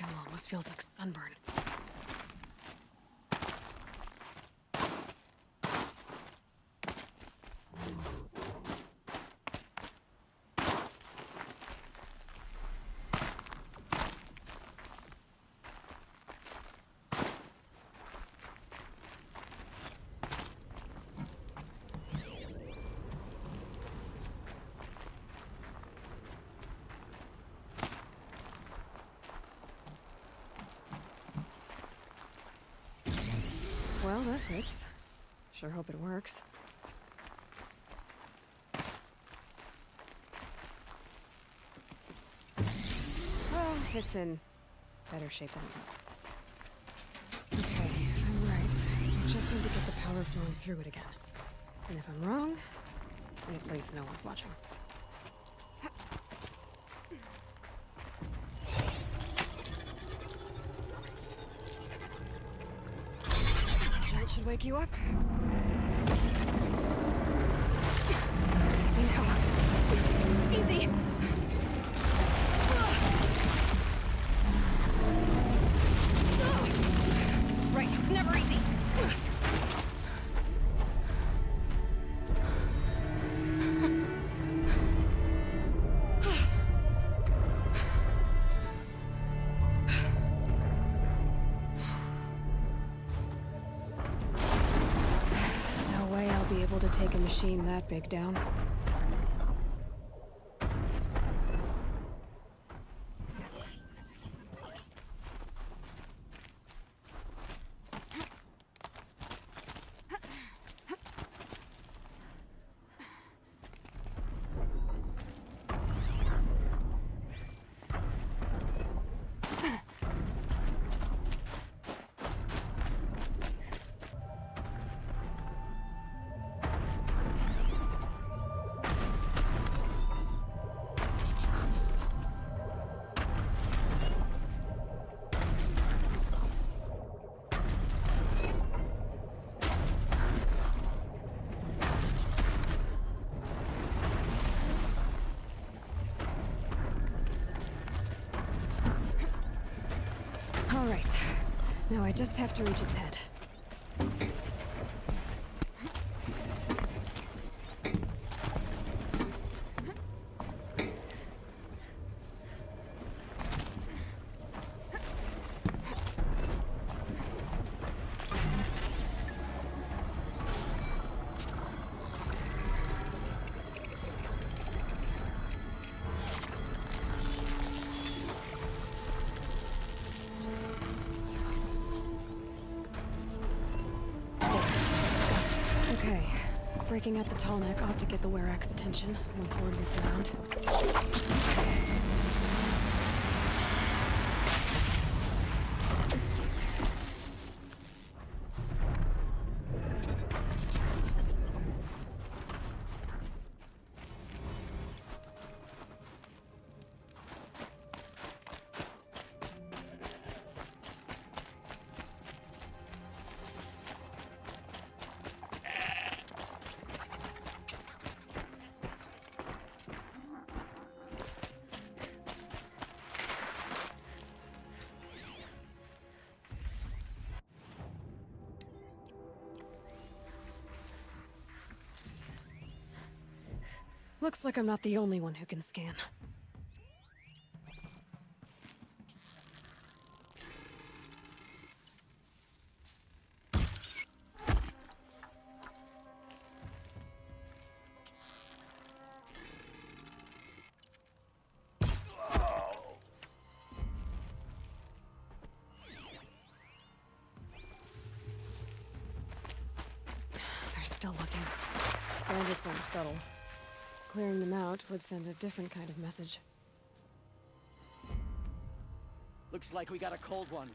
[SPEAKER 1] fuel almost feels like sunburn. Well, that fits. Sure hope it works. Well, it's in better shape than it was. Okay, if I'm right, I just need to get the power flowing through it again. And if I'm wrong, at least no one's watching. That should wake you up. Easy now. Easy. Right, it's never easy. No way I'll be able to take a machine that big down. All right. Now I just have to reach its head. Okay. Breaking out the tall neck ought to get the Werak's attention once word gets around. Looks like I'm not the only one who can scan. They're still looking. Bandits aren't subtle. Clearing them out would send a different kind of message.
[SPEAKER 13] Looks like we got a cold one.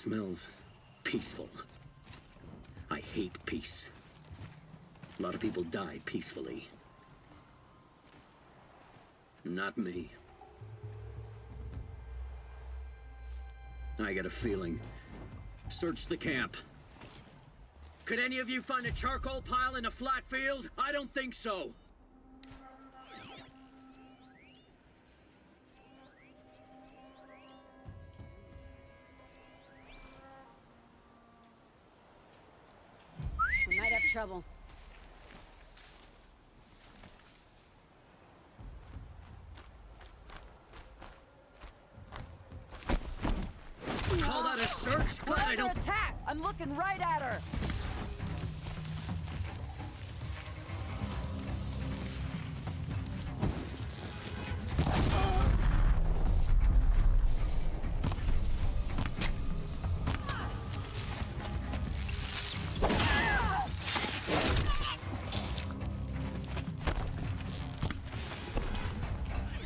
[SPEAKER 13] smells peaceful. I hate peace. A lot of people die peacefully. Not me. I got a feeling. Search the camp. Could any of you find a charcoal pile in a flat field? I don't think so.
[SPEAKER 14] We might have trouble.
[SPEAKER 13] Call that a search?
[SPEAKER 2] We're
[SPEAKER 13] Glad I
[SPEAKER 2] under
[SPEAKER 13] don't...
[SPEAKER 2] attack! I'm looking right at her!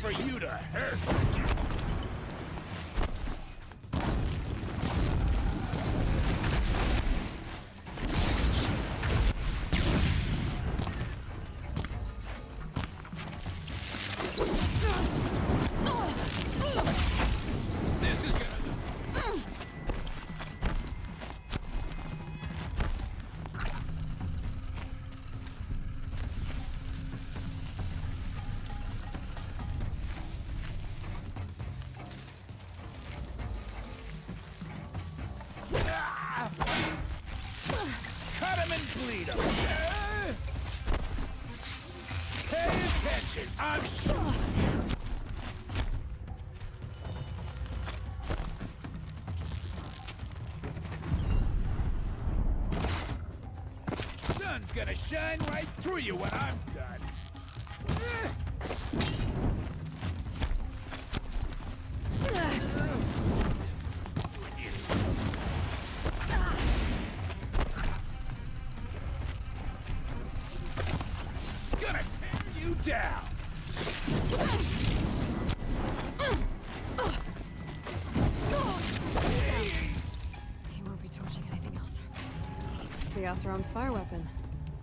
[SPEAKER 15] For you to hurt.
[SPEAKER 8] This is gonna...
[SPEAKER 15] Cut him and bleed him. Pay attention. I'm shooting here. Sun's gonna shine right through you when I'm done. Gonna tear you down.
[SPEAKER 1] He won't be torching anything else. The Oseram's fire weapon.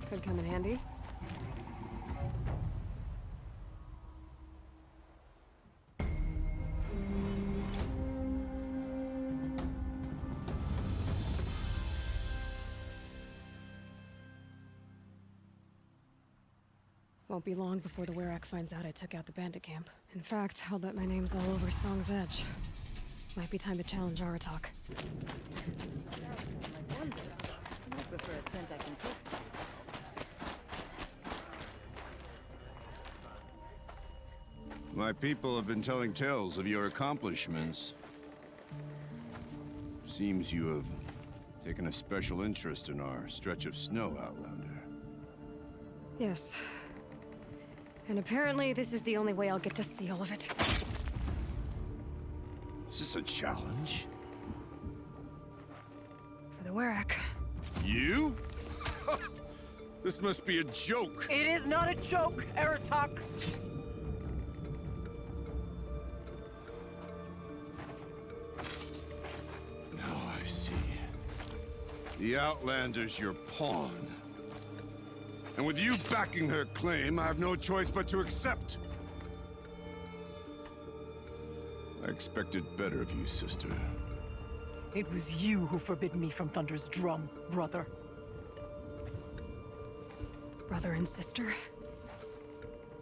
[SPEAKER 1] Could come in handy. Won't be long before the Werak finds out I took out the bandit camp. In fact, I'll bet my name's all over Song's Edge. Might be time to challenge Aratak.
[SPEAKER 14] I prefer a tent I can cook.
[SPEAKER 5] My people have been telling tales of your accomplishments. Seems you have taken a special interest in our stretch of snow, Outlander.
[SPEAKER 1] Yes. And apparently this is the only way I'll get to see all of it.
[SPEAKER 5] Is this a challenge?
[SPEAKER 1] For the Werak.
[SPEAKER 5] You? This must be a joke.
[SPEAKER 2] It is not a joke, Aratak!
[SPEAKER 5] Now I see. The Outlander's your pawn. And with you backing her claim, I have no choice but to accept. I expected better of you, sister.
[SPEAKER 2] It was you who forbid me from Thunder's drum, brother.
[SPEAKER 1] Brother and sister?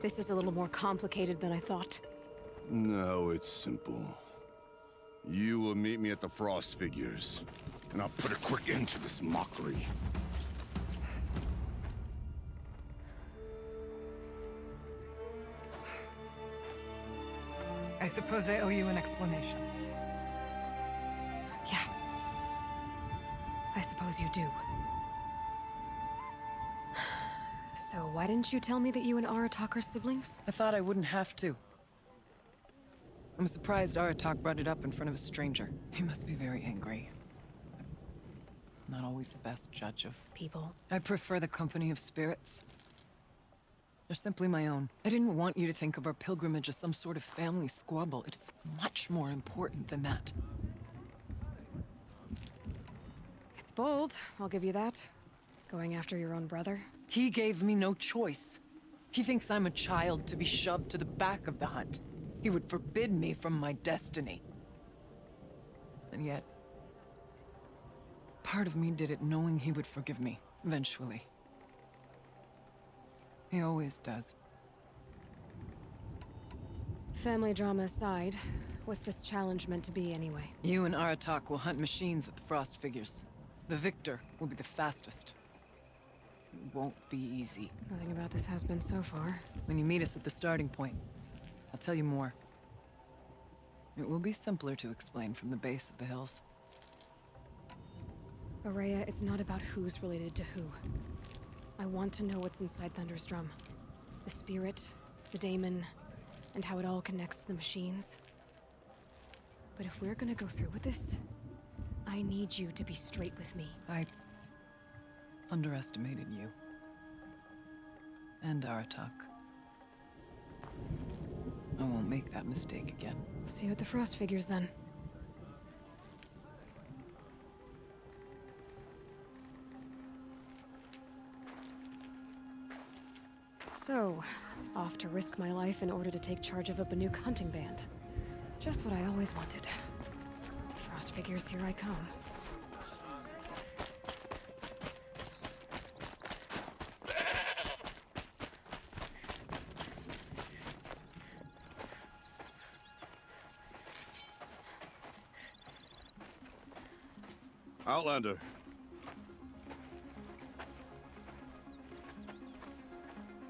[SPEAKER 1] This is a little more complicated than I thought.
[SPEAKER 5] No, it's simple. You will meet me at the Frost Figures, and I'll put a quick end to this mockery.
[SPEAKER 10] I suppose I owe you an explanation.
[SPEAKER 1] Yeah. I suppose you do. So why didn't you tell me that you and Aratak are siblings?
[SPEAKER 10] I thought I wouldn't have to. I'm surprised Aratak brought it up in front of a stranger. He must be very angry. I'm not always the best judge of
[SPEAKER 1] people.
[SPEAKER 10] I prefer the company of spirits. They're simply my own. I didn't want you to think of our pilgrimage as some sort of family squabble. It's much more important than that.
[SPEAKER 1] bold, I'll give you that. Going after your own brother.
[SPEAKER 10] He gave me no choice. He thinks I'm a child to be shoved to the back of the hunt. He would forbid me from my destiny. And yet, part of me did it knowing he would forgive me, eventually. He always does.
[SPEAKER 1] Family drama aside, what's this challenge meant to be anyway?
[SPEAKER 10] You and Aratak will hunt machines at the Frost Figures. The victor will be the fastest. It won't be easy.
[SPEAKER 1] Nothing about this has been so far.
[SPEAKER 10] When you meet us at the starting point, I'll tell you more. It will be simpler to explain from the base of the hills.
[SPEAKER 1] Aurea, it's not about who's related to who. I want to know what's inside Thunderstrom. The spirit, the daemon, and how it all connects to the machines. But if we're gonna go through with this, I need you to be straight with me.
[SPEAKER 10] I underestimated you. And Aratak. I won't make that mistake again.
[SPEAKER 1] See you at the Frost Figures then. So, off to risk my life in order to take charge of a Banuk hunting band. Just what I always wanted. Frost Figures, here I come.
[SPEAKER 5] Outlander.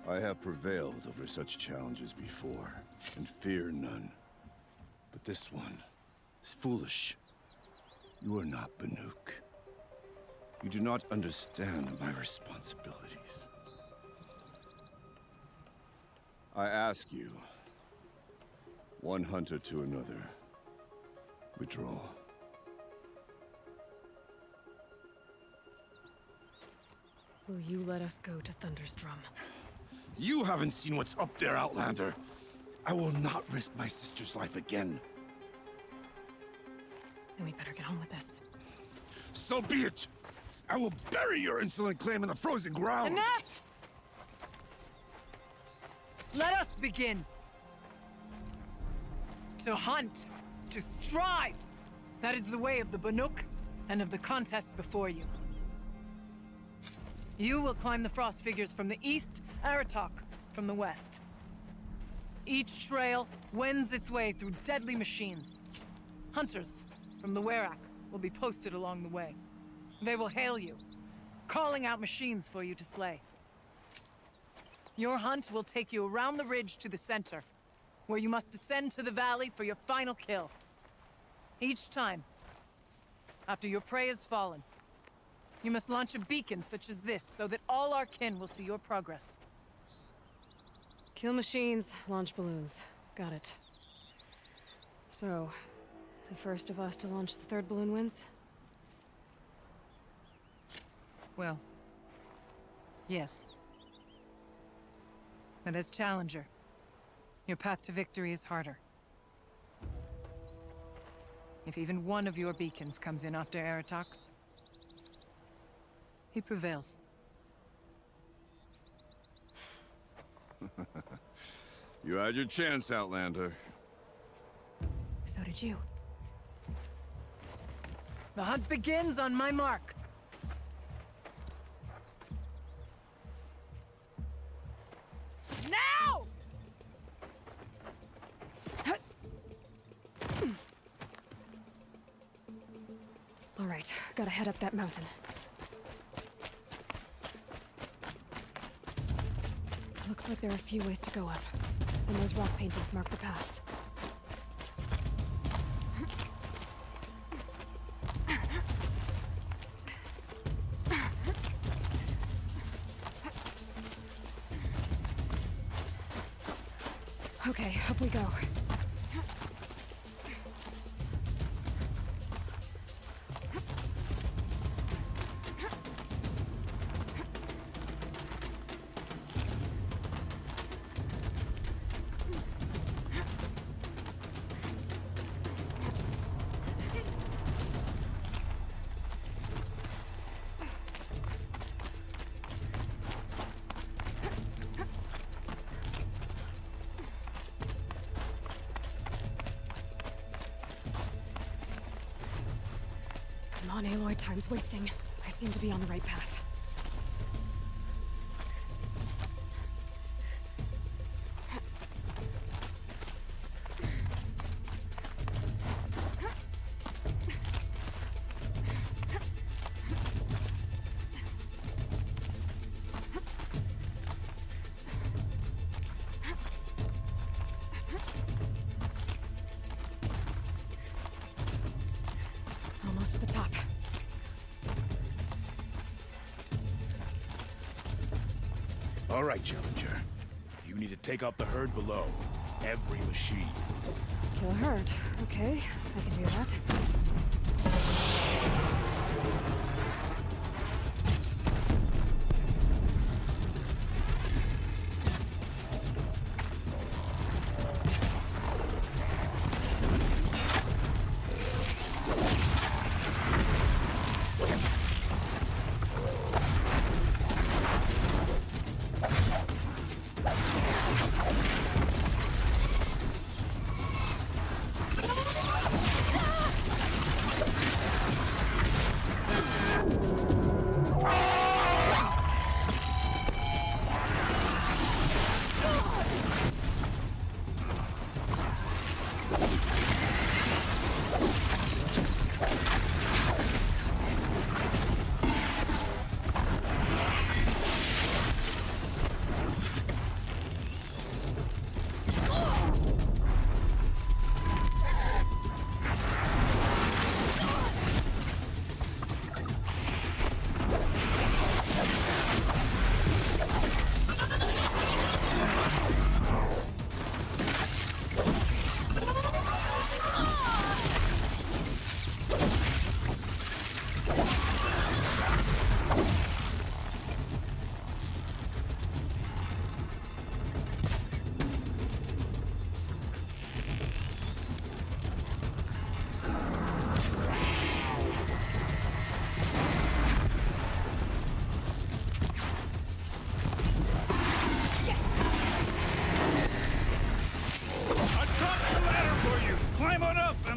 [SPEAKER 5] I have prevailed over such challenges before, and fear none. But this one is foolish. You are not Banuk. You do not understand my responsibilities. I ask you, one hunter to another, withdraw.
[SPEAKER 1] Will you let us go to Thunderstrom?
[SPEAKER 5] You haven't seen what's up there, Outlander. I will not risk my sister's life again.
[SPEAKER 1] Then we better get on with this.
[SPEAKER 5] So be it! I will bury your insolent claim in the frozen ground!
[SPEAKER 10] Enough! Let us begin! To hunt, to strive! That is the way of the Banuk, and of the contest before you. You will climb the Frost Figures from the east, Aratak from the west. Each trail wends its way through deadly machines. Hunters from the Werak will be posted along the way. They will hail you, calling out machines for you to slay. Your hunt will take you around the ridge to the center, where you must descend to the valley for your final kill. Each time, after your prey has fallen, you must launch a beacon such as this, so that all our kin will see your progress.
[SPEAKER 1] Kill machines, launch balloons. Got it. So, the first of us to launch the third balloon wins?
[SPEAKER 10] Well, yes. But as Challenger, your path to victory is harder. If even one of your beacons comes in after Aratak's, he prevails.
[SPEAKER 5] You had your chance, Outlander.
[SPEAKER 1] So did you.
[SPEAKER 10] The hunt begins on my mark. Now!
[SPEAKER 1] All right, gotta head up that mountain. Looks like there are a few ways to go up, and those rock paintings mark the paths. Okay, up we go. on, Aloy. Time's wasting. I seem to be on the right path. Almost to the top.
[SPEAKER 15] All right, Challenger. You need to take out the herd below. Every machine.
[SPEAKER 1] Kill a herd. Okay, I can do that.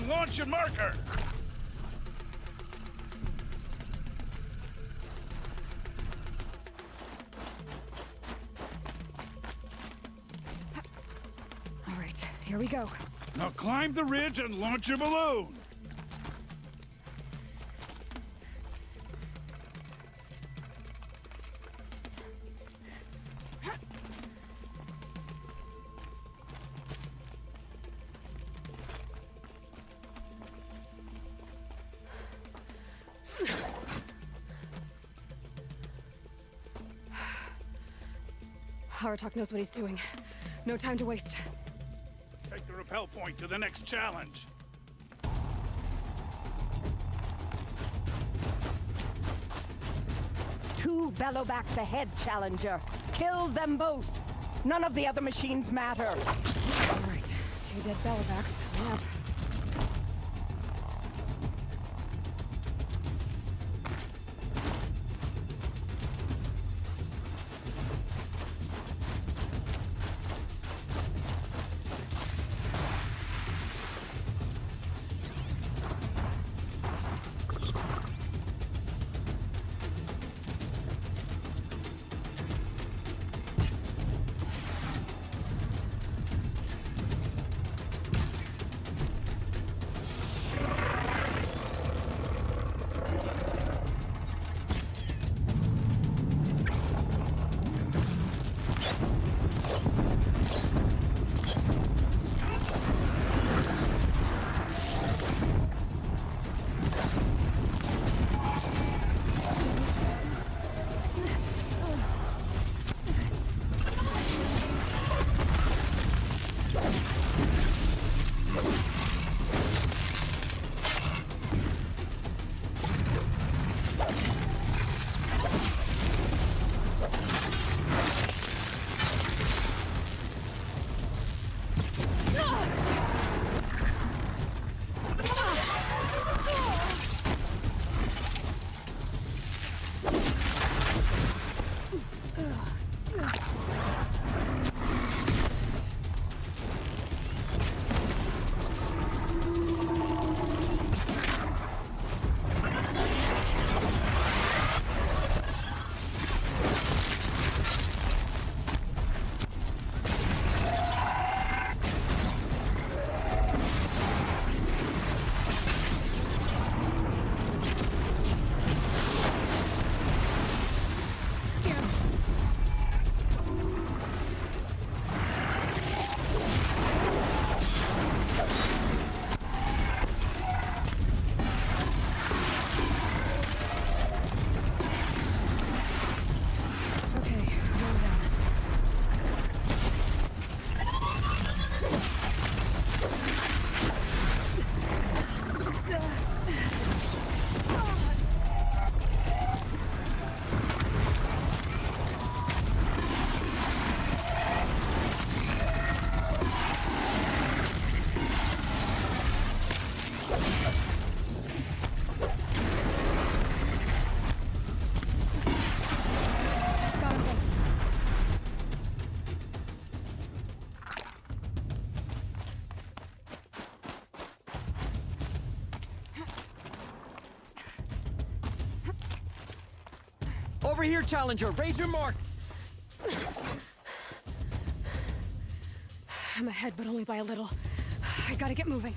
[SPEAKER 15] Launch your marker!
[SPEAKER 1] All right, here we go.
[SPEAKER 15] Now climb the ridge and launch your balloon!
[SPEAKER 1] Aratak knows what he's doing. No time to waste.
[SPEAKER 15] Take the rappel point to the next challenge.
[SPEAKER 16] Two bellowbacks ahead, Challenger. Kill them both. None of the other machines matter.
[SPEAKER 1] All right, 2 dead bellowbacks coming up.
[SPEAKER 17] Over here, Challenger! Raise your mark!
[SPEAKER 1] I'm ahead, but only by a little. I gotta get moving.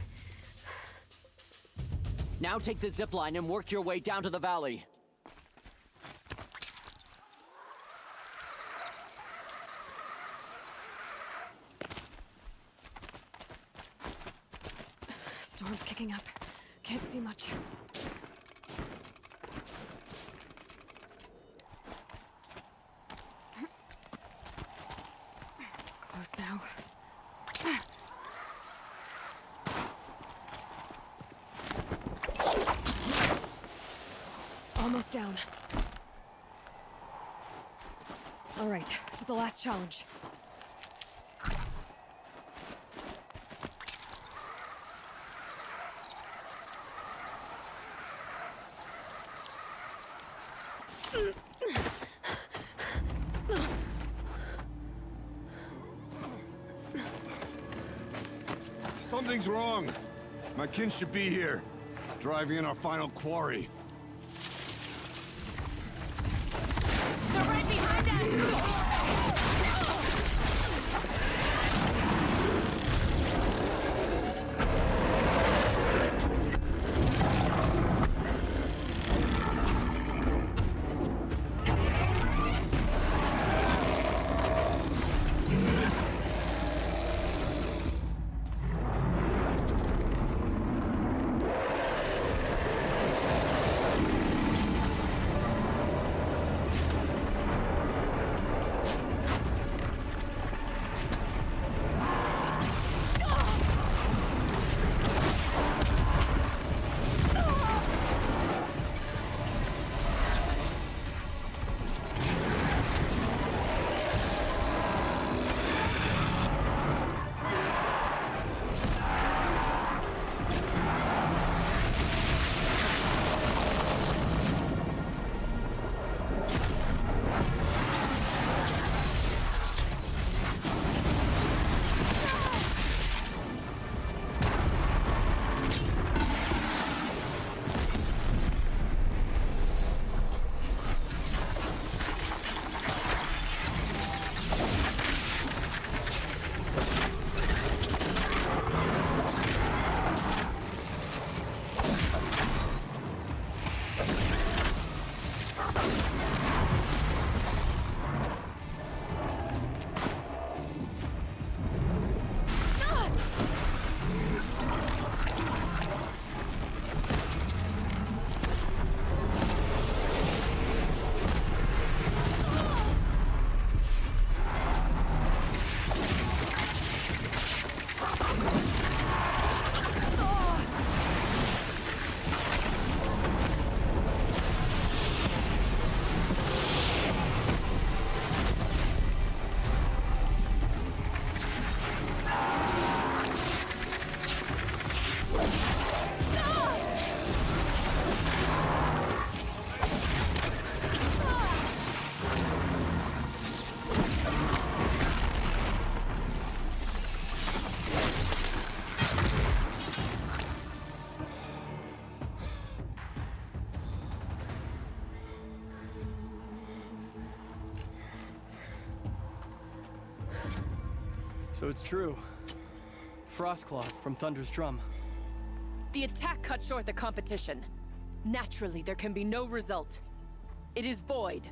[SPEAKER 17] Now take the zip line and work your way down to the valley.
[SPEAKER 1] Storm's kicking up. Can't see much. Close now. Almost down. All right, to the last challenge.
[SPEAKER 5] Something's wrong. My kin should be here, driving in our final quarry.
[SPEAKER 2] They're right behind us!
[SPEAKER 18] So it's true. Frostclaws from Thunder's drum.
[SPEAKER 10] The attack cut short the competition. Naturally, there can be no result. It is void.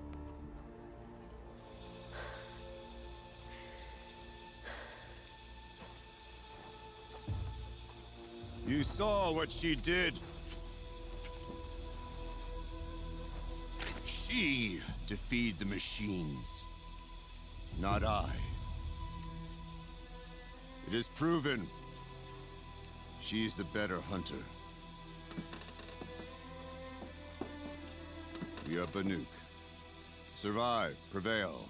[SPEAKER 5] You saw what she did. She defeated the machines, not I. It is proven. She's the better hunter. We are Banuk. Survive, prevail.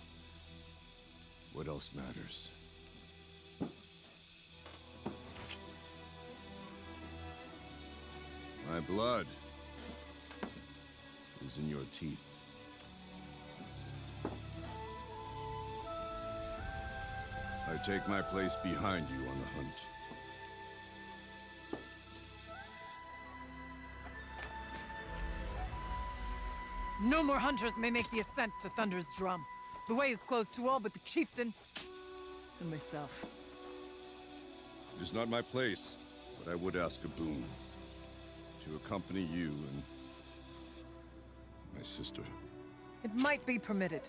[SPEAKER 5] What else matters? My blood is in your teeth. I take my place behind you on the hunt.
[SPEAKER 10] No more hunters may make the ascent to Thunder's Drum. The way is closed to all but the chieftain and myself.
[SPEAKER 5] It is not my place, but I would ask a boon. To accompany you and my sister.
[SPEAKER 10] It might be permitted.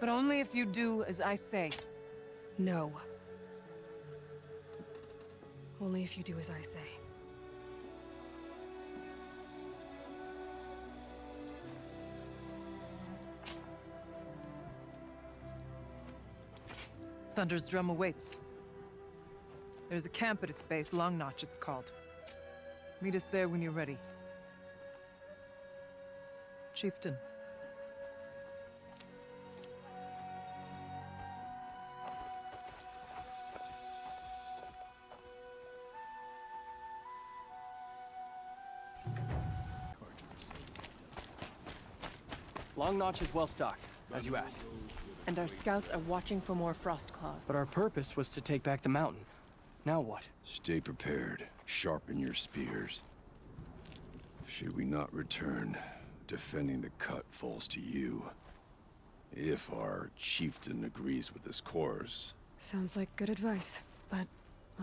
[SPEAKER 10] But only if you do as I say.
[SPEAKER 1] No. Only if you do as I say.
[SPEAKER 10] Thunder's Drum awaits. There's a camp at its base, Long Notch it's called. Meet us there when you're ready. Chieftain.
[SPEAKER 18] Long Notch is well stocked, as you asked.
[SPEAKER 14] And our scouts are watching for more frost claws.
[SPEAKER 18] But our purpose was to take back the mountain. Now what?
[SPEAKER 5] Stay prepared. Sharpen your spears. Should we not return, defending the cut falls to you. If our chieftain agrees with this course.
[SPEAKER 1] Sounds like good advice, but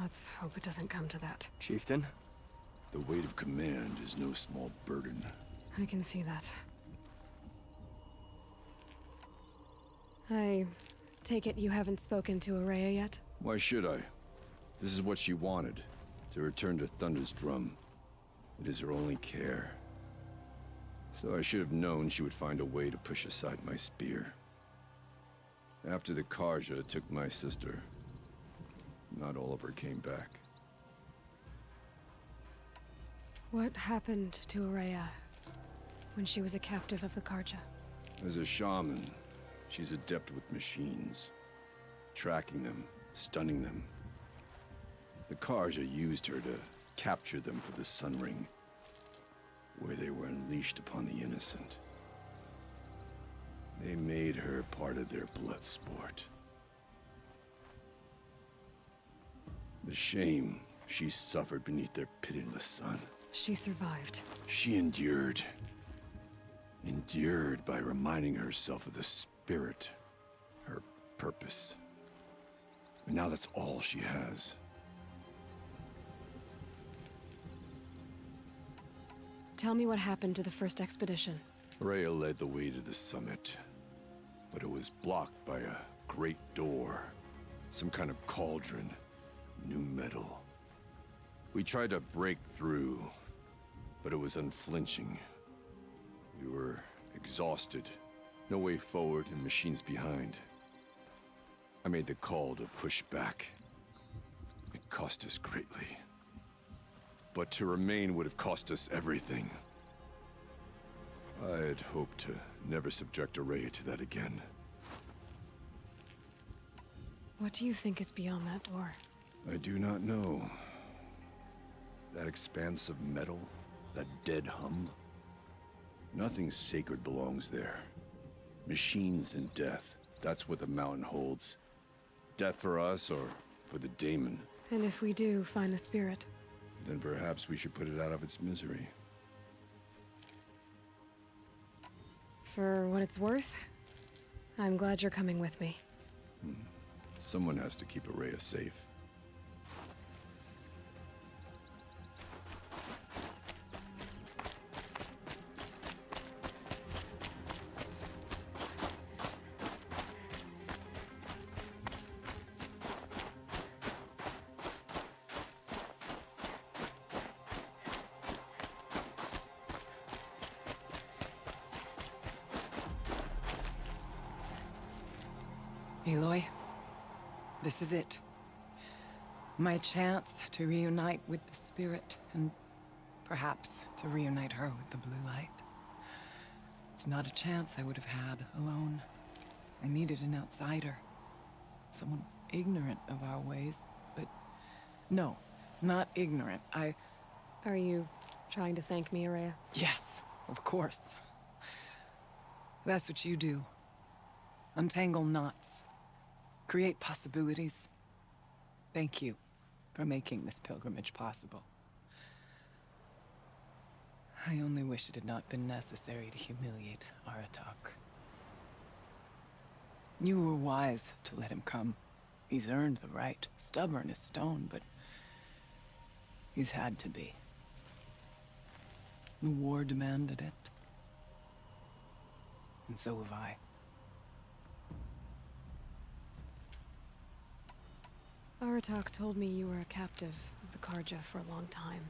[SPEAKER 1] let's hope it doesn't come to that.
[SPEAKER 18] Chieftain?
[SPEAKER 5] The weight of command is no small burden.
[SPEAKER 1] I can see that. I take it you haven't spoken to Araya yet?
[SPEAKER 5] Why should I? This is what she wanted, to return to Thunder's Drum. It is her only care. So I should have known she would find a way to push aside my spear. After the Karja took my sister, not all of her came back.
[SPEAKER 1] What happened to Araya when she was a captive of the Karja?
[SPEAKER 5] As a shaman, she's adept with machines. Tracking them, stunning them. The Karja used her to capture them for the Sun Ring, where they were unleashed upon the innocent. They made her part of their blood sport. The shame she suffered beneath their pitiless sun.
[SPEAKER 1] She survived.
[SPEAKER 5] She endured. Endured by reminding herself of the spirit, her purpose. And now that's all she has.
[SPEAKER 1] Tell me what happened to the first expedition.
[SPEAKER 5] Rhea led the way to the summit, but it was blocked by a great door. Some kind of cauldron, new metal. We tried to break through, but it was unflinching. We were exhausted, no way forward and machines behind. I made the call to push back. It cost us greatly. But to remain would have cost us everything. I had hoped to never subject Araya to that again.
[SPEAKER 1] What do you think is beyond that door?
[SPEAKER 5] I do not know. That expanse of metal, that dead hum. Nothing sacred belongs there. Machines and death, that's what the mountain holds. Death for us or for the daemon.
[SPEAKER 1] And if we do find the spirit?
[SPEAKER 5] Then perhaps we should put it out of its misery.
[SPEAKER 1] For what it's worth, I'm glad you're coming with me.
[SPEAKER 5] Someone has to keep Araya safe.
[SPEAKER 10] Aloy, this is it. My chance to reunite with the spirit, and perhaps to reunite her with the blue light. It's not a chance I would have had alone. I needed an outsider. Someone ignorant of our ways, but no, not ignorant.
[SPEAKER 1] Are you trying to thank me, Araya?
[SPEAKER 10] Yes, of course. That's what you do. Untangle knots. Create possibilities. Thank you for making this pilgrimage possible. I only wish it had not been necessary to humiliate Aratak. You were wise to let him come. He's earned the right. Stubborn as stone, but he's had to be. The war demanded it. And so have I.
[SPEAKER 1] Aratak told me you were a captive of the Karja for a long time.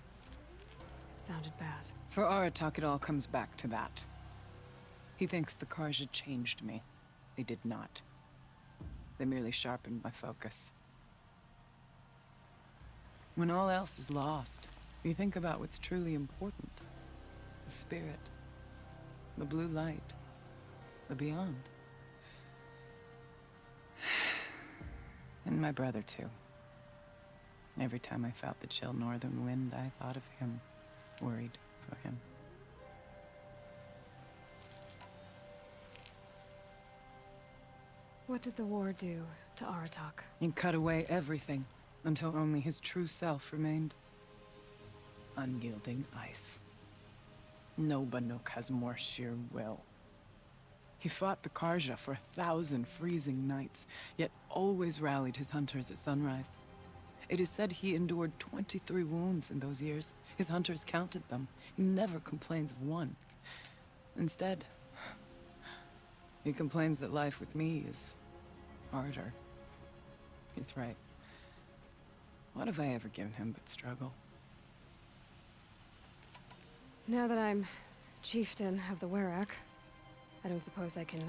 [SPEAKER 1] It sounded bad.
[SPEAKER 10] For Aratak, it all comes back to that. He thinks the Karja changed me. They did not. They merely sharpened my focus. When all else is lost, you think about what's truly important. The spirit. The blue light. The beyond. And my brother, too. Every time I felt the chill northern wind, I thought of him. Worried for him.
[SPEAKER 1] What did the war do to Aratak?
[SPEAKER 10] He cut away everything, until only his true self remained. Unyielding ice. No Banuk has more sheer will. He fought the Karja for 1,000 freezing nights, yet always rallied his hunters at sunrise. It is said he endured 23 wounds in those years. His hunters counted them. He never complains of one. Instead, he complains that life with me is harder. He's right. What have I ever given him but struggle?
[SPEAKER 1] Now that I'm chieftain of the Werak, I don't suppose I can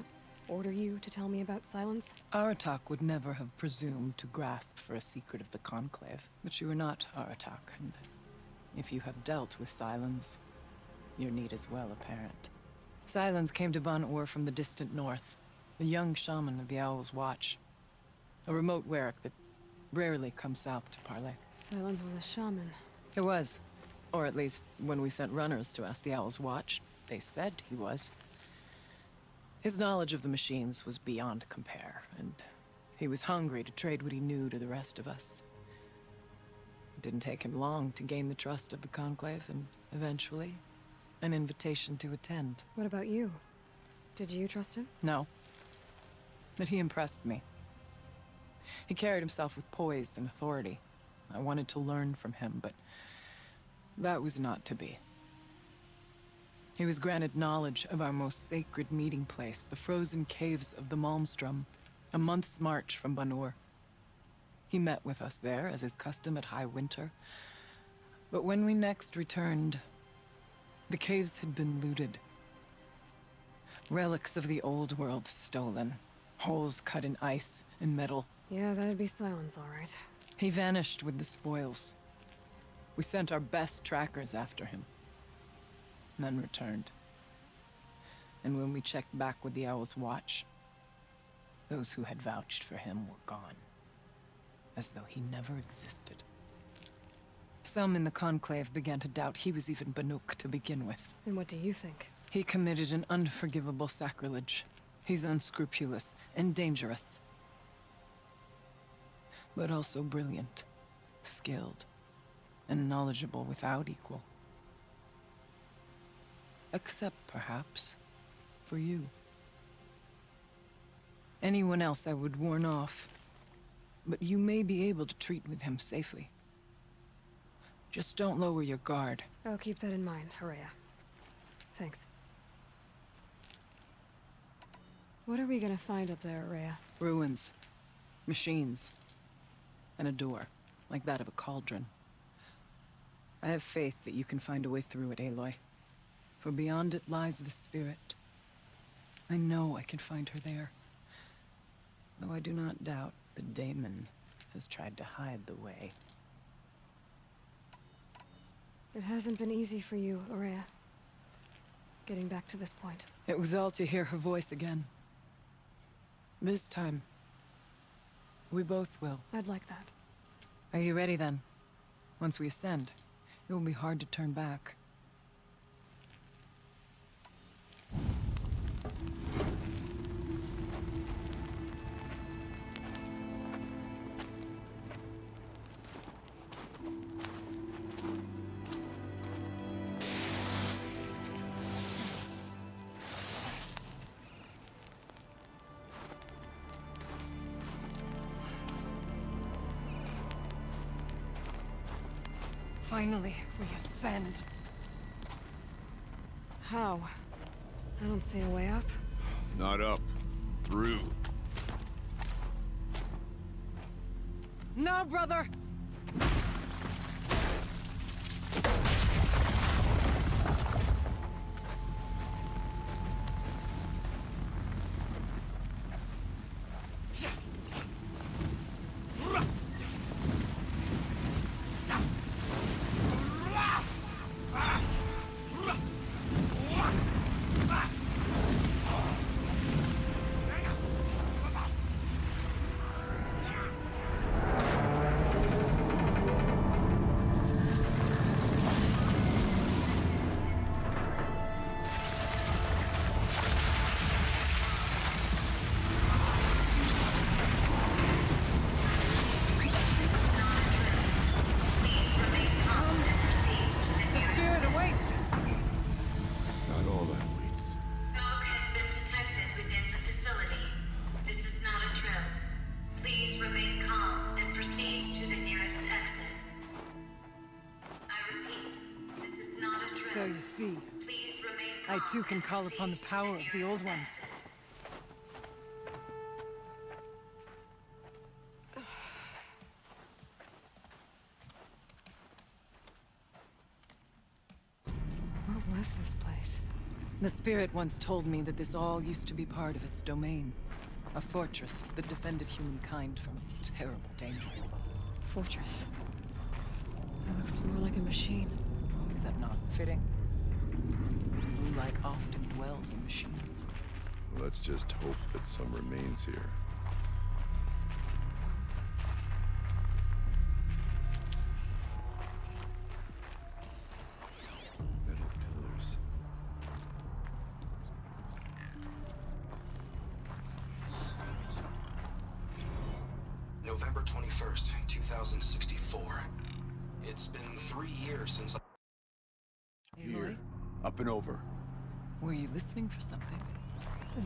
[SPEAKER 1] order you to tell me about Silence?
[SPEAKER 10] Aratak would never have presumed to grasp for a secret of the Conclave. But you are not Aratak, and if you have dealt with Silence, your need is well apparent. Silence came to Ban-Ur from the distant north, a young shaman of the Owl's Watch. A remote Werak that rarely comes south to parley.
[SPEAKER 1] Silence was a shaman.
[SPEAKER 10] It was. Or at least, when we sent runners to ask the Owl's Watch, they said he was. His knowledge of the machines was beyond compare, and he was hungry to trade what he knew to the rest of us. It didn't take him long to gain the trust of the Conclave, and eventually, an invitation to attend.
[SPEAKER 1] What about you? Did you trust him?
[SPEAKER 10] No. But he impressed me. He carried himself with poise and authority. I wanted to learn from him, but that was not to be. He was granted knowledge of our most sacred meeting place, the frozen caves of the Malmstrom, a month's march from Ban-Ur. He met with us there, as is custom at high winter. But when we next returned, the caves had been looted. Relics of the old world stolen. Holes cut in ice and metal.
[SPEAKER 1] Yeah, that'd be Silence, all right.
[SPEAKER 10] He vanished with the spoils. We sent our best trackers after him. None returned. And when we checked back with the Owl's Watch, those who had vouched for him were gone. As though he never existed. Some in the Conclave began to doubt he was even Banuk to begin with.
[SPEAKER 1] And what do you think?
[SPEAKER 10] He committed an unforgivable sacrilege. He's unscrupulous and dangerous. But also brilliant, skilled, and knowledgeable without equal. Except, perhaps, for you. Anyone else I would warn off, but you may be able to treat with him safely. Just don't lower your guard.
[SPEAKER 1] I'll keep that in mind, Horea. Thanks. What are we gonna find up there, Horea?
[SPEAKER 10] Ruins, machines, and a door, like that of a cauldron. I have faith that you can find a way through it, Aloy. For beyond it lies the spirit. I know I can find her there. Though I do not doubt the daemon has tried to hide the way.
[SPEAKER 1] It hasn't been easy for you, Horea. Getting back to this point.
[SPEAKER 10] It was all to hear her voice again. This time, we both will.
[SPEAKER 1] I'd like that.
[SPEAKER 10] Are you ready then? Once we ascend, it will be hard to turn back. Finally, we ascend.
[SPEAKER 1] How? I don't see a way up.
[SPEAKER 5] Not up. Through.
[SPEAKER 10] No, brother! So you see, I too can call upon the power of the Old Ones.
[SPEAKER 1] What was this place?
[SPEAKER 10] The Spirit once told me that this all used to be part of its domain. A fortress that defended humankind from terrible danger.
[SPEAKER 1] Fortress. It looks more like a machine.
[SPEAKER 10] Is that not fitting? Blue light often dwells in machines.
[SPEAKER 19] Let's just hope that some remains here. Metal pillars.
[SPEAKER 7] November 21st, 2064. It's been 3 years since I...
[SPEAKER 15] Here. Up and over.
[SPEAKER 10] Were you listening for something?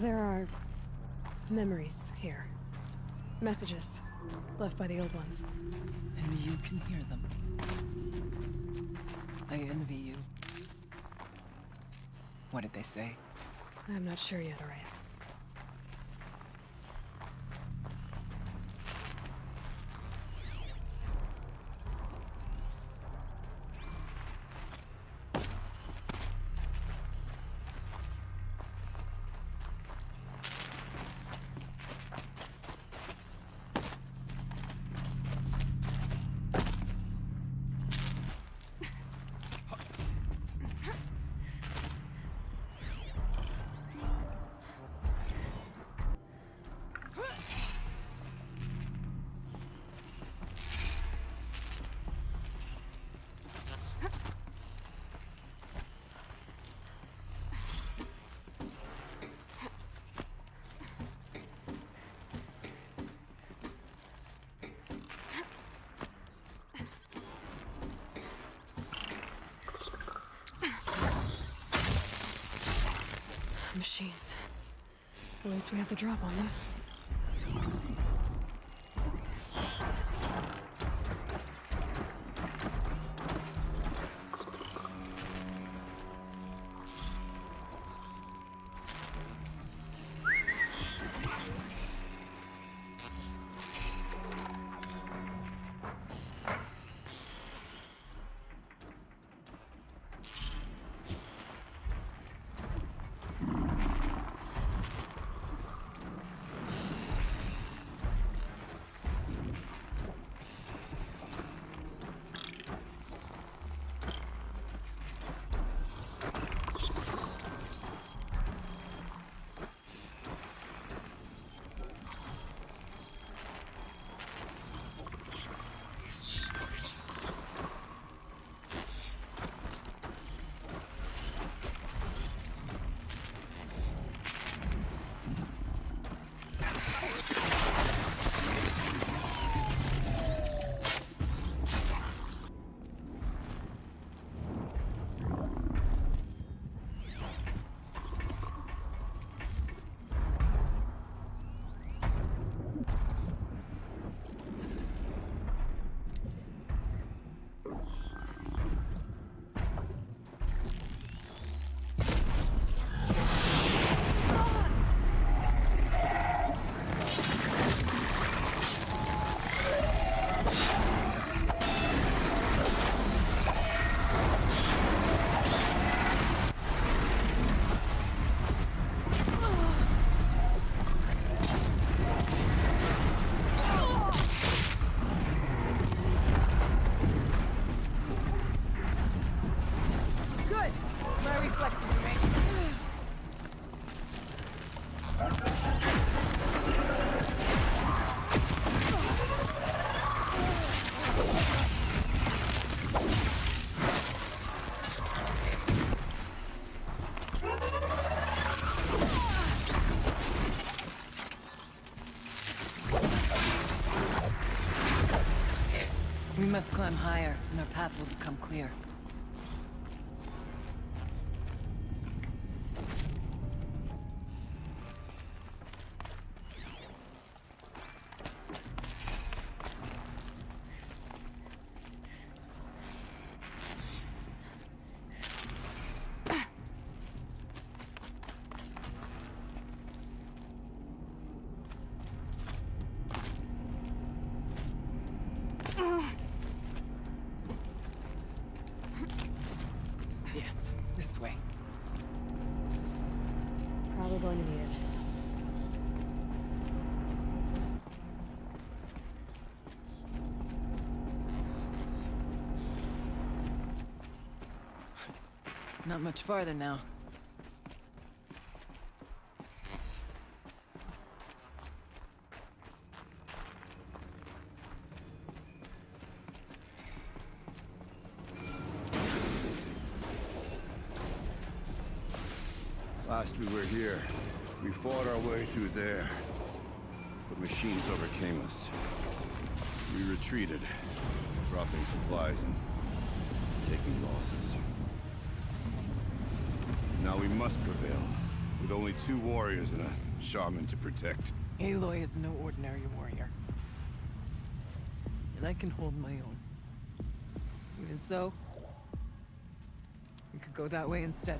[SPEAKER 1] There are memories here. Messages left by the Old Ones.
[SPEAKER 10] And you can hear them. I envy you. What did they say?
[SPEAKER 1] I'm not sure yet, Araya. Machines. At least we have the drop on them.
[SPEAKER 10] must climb higher, and our path will become clear. Yes, this way.
[SPEAKER 1] Probably going to need it.
[SPEAKER 10] Not much farther now.
[SPEAKER 5] Last we were here, we fought our way through there. The machines overcame us. We retreated, dropping supplies and taking losses. Now we must prevail, with only 2 warriors and a shaman to protect.
[SPEAKER 10] Aloy is no ordinary warrior. And I can hold my own. Even so, we could go that way instead.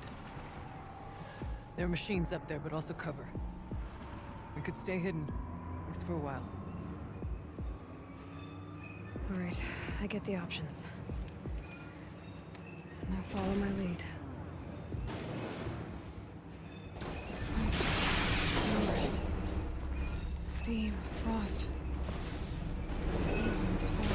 [SPEAKER 10] There are machines up there, but also cover. We could stay hidden, at least for a while.
[SPEAKER 1] All right, I get the options. Now follow my lead. Numbers. Steam, frost. What was on this phone?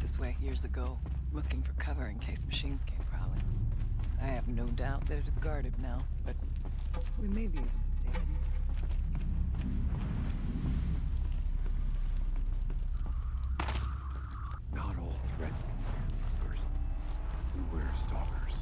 [SPEAKER 10] This way years ago, looking for cover in case machines came prowling. I have no doubt that it is guarded now, but we may be able to stay hidden.
[SPEAKER 19] Not all threats can be first. Beware stalkers.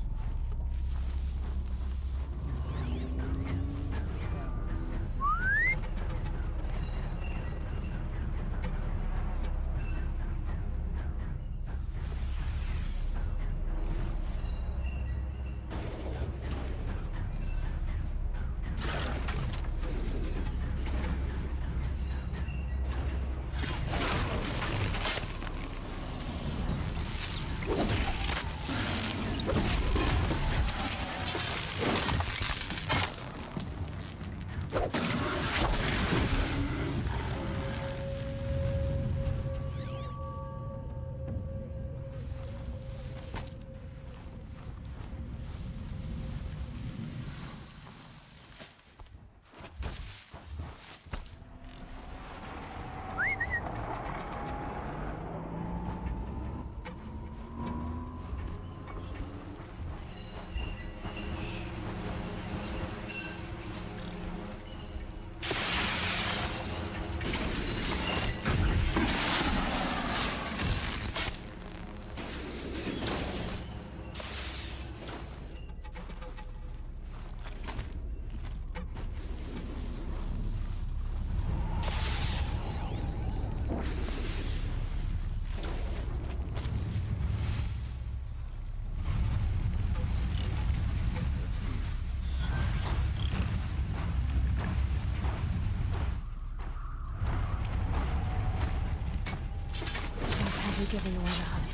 [SPEAKER 1] Giving away the hunt.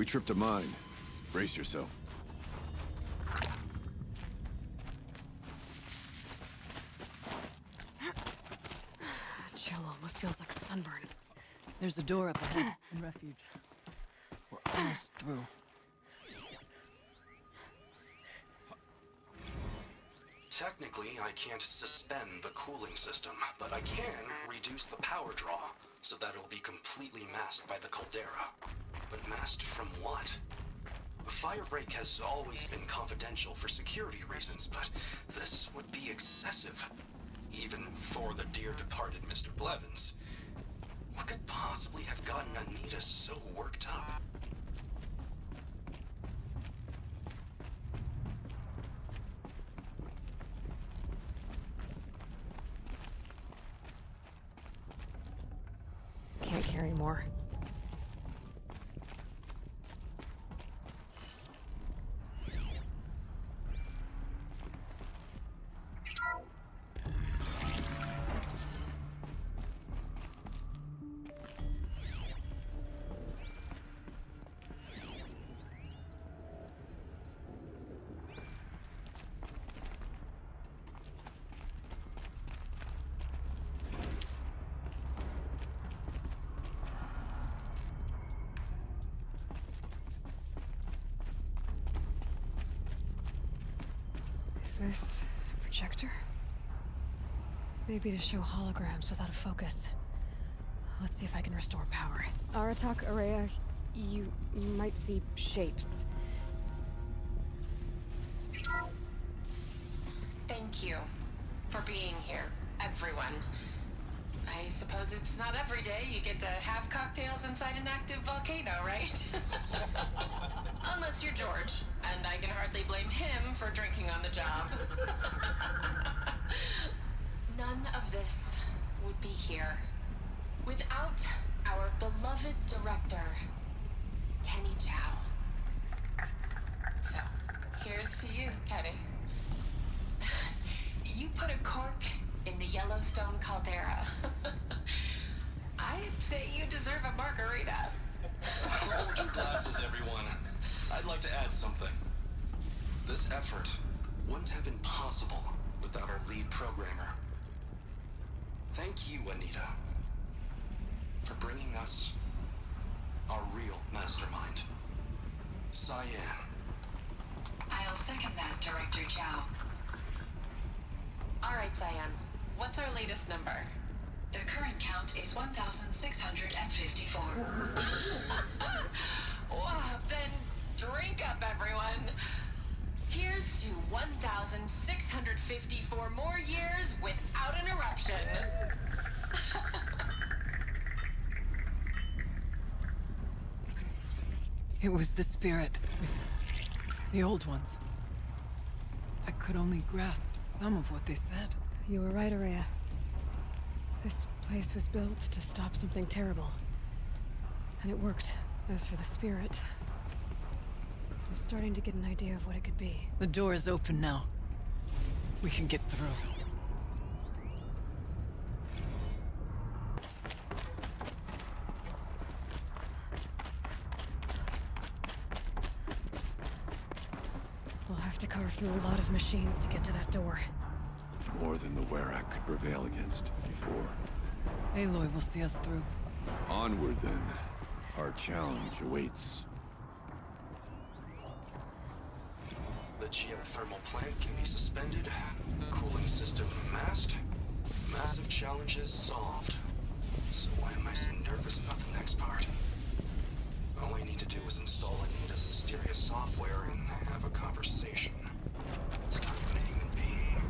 [SPEAKER 5] We tripped a mine. Brace yourself.
[SPEAKER 1] Chill almost feels like sunburn.
[SPEAKER 10] There's a door up ahead in refuge. We're almost through.
[SPEAKER 7] Technically, I can't suspend the cooling system, but I can reduce the power draw, so that it'll be completely masked by the caldera. But masked from what? The fire break has always been confidential for security reasons, but this would be excessive. Even for the dear departed Mr. Blevins. What could possibly have gotten Anita so worked up?
[SPEAKER 1] Can't carry more. Is this a projector? Maybe to show holograms without a focus. Let's see if I can restore power. Aratak, Araya, you might see shapes.
[SPEAKER 9] Thank you for being here, everyone. I suppose it's not every day you get to have cocktails inside an active volcano, right? Unless you're George, and I can hardly blame him for drinking on the job. None of this would be here without our beloved director, Kenny Chow. So, here's to you, Kenny. You put a cork in the Yellowstone caldera. I'd say you deserve a margarita.
[SPEAKER 7] Hold your glasses, everyone. I'd like to add something. This effort wouldn't have been possible without our lead programmer. Thank you, Anita, for bringing us our real mastermind, Cyan.
[SPEAKER 11] I'll second that, Director Chow.
[SPEAKER 9] All right, Cyan. What's our latest number?
[SPEAKER 11] The current count is 1,654.
[SPEAKER 9] Wow, then drink up, everyone. Here's to 1,654 more years without an eruption.
[SPEAKER 10] It was the spirit. The old ones. I could only grasp some of what they said.
[SPEAKER 1] You were right, Araya. This place was built to stop something terrible. And it worked. As for the spirit, I'm starting to get an idea of what it could be.
[SPEAKER 10] The door is open now. We can get through.
[SPEAKER 1] We'll have to carve through a lot of machines to get to that door.
[SPEAKER 5] More than the Werak could prevail against before.
[SPEAKER 10] Aloy will see us through.
[SPEAKER 5] Onward, then. Our challenge awaits.
[SPEAKER 7] The geothermal plant can be suspended, cooling system masked, massive challenges solved. So why am I so nervous about the next part? All I need to do is install Anita's mysterious software and have a conversation. It's not even a human being.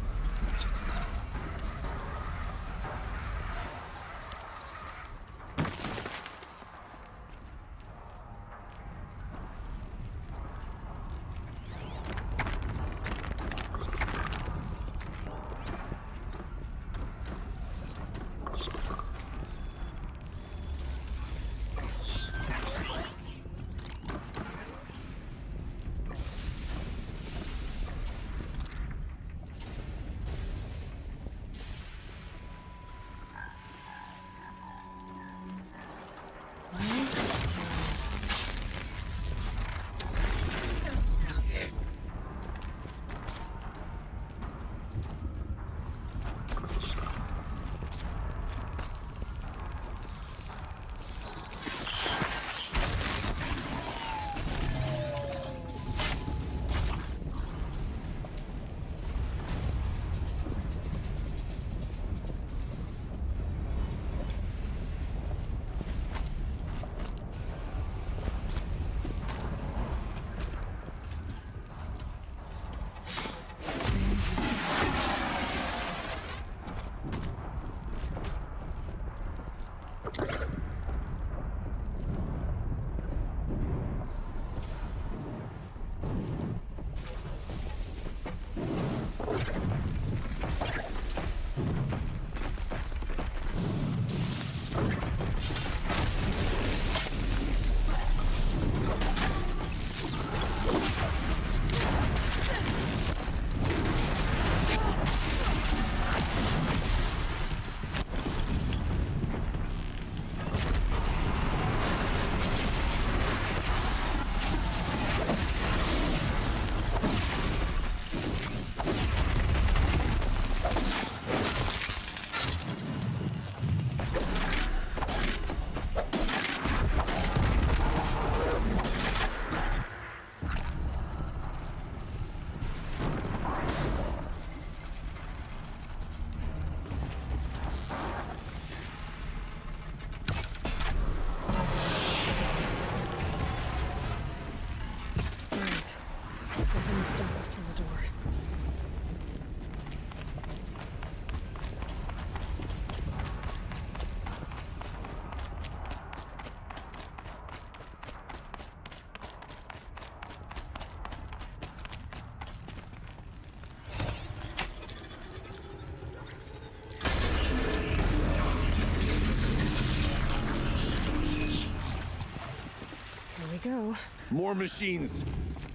[SPEAKER 1] Go.
[SPEAKER 5] More machines.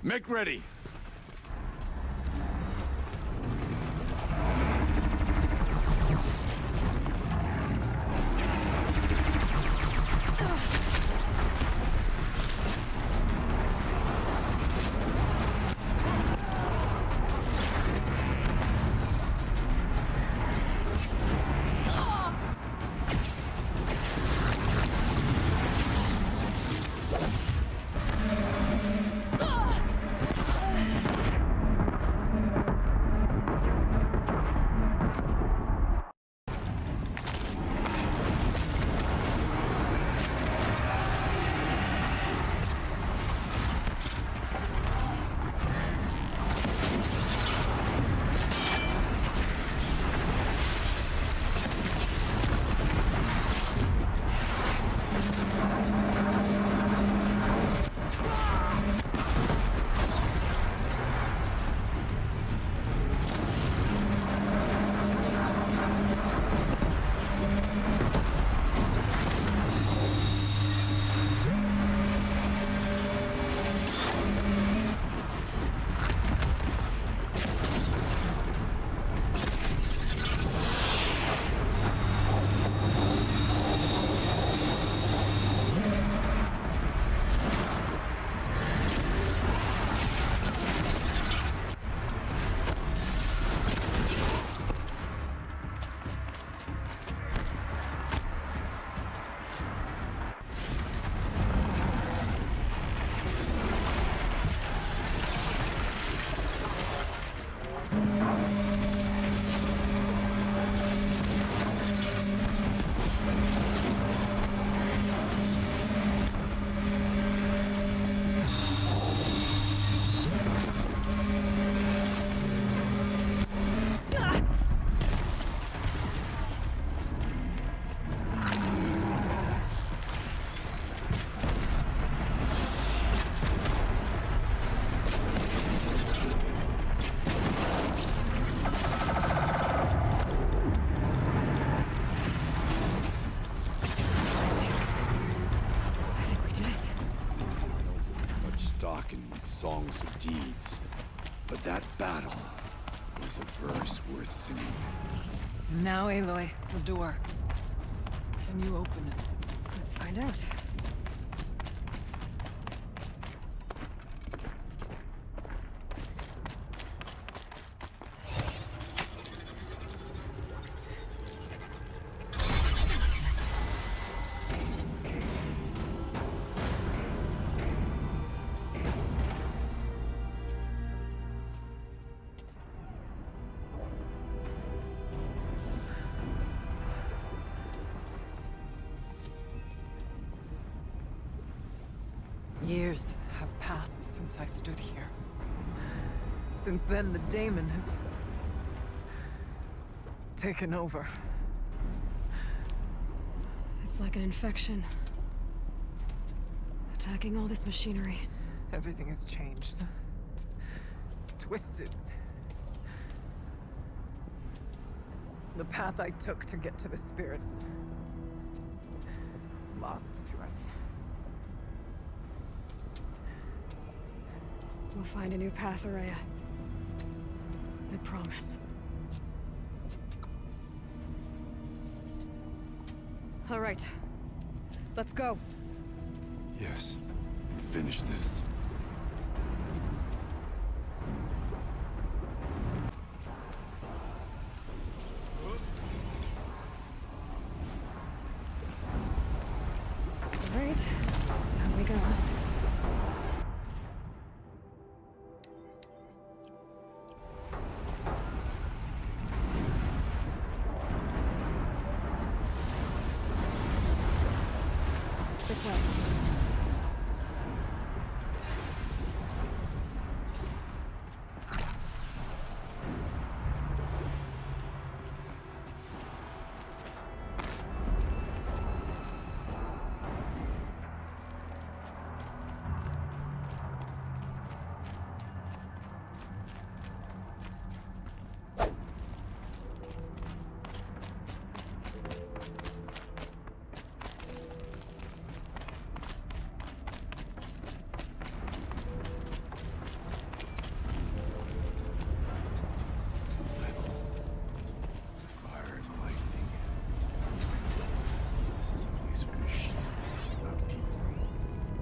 [SPEAKER 5] Make ready.
[SPEAKER 15] songs of deeds. But that battle was a verse worth singing.
[SPEAKER 10] Now, Aloy, the door. Can you open it?
[SPEAKER 1] Let's find out.
[SPEAKER 10] Years have passed since I stood here. Since then, the daemon has taken over.
[SPEAKER 1] It's It's like an infection. Attacking all this machinery.
[SPEAKER 10] Everything has changed. It's twisted. The path I took to get to the spirits. Lost to us.
[SPEAKER 1] We'll find a new path, Araya. I promise. All right. Let's go.
[SPEAKER 5] Yes. And finish this.
[SPEAKER 1] All right. Here we go. This way.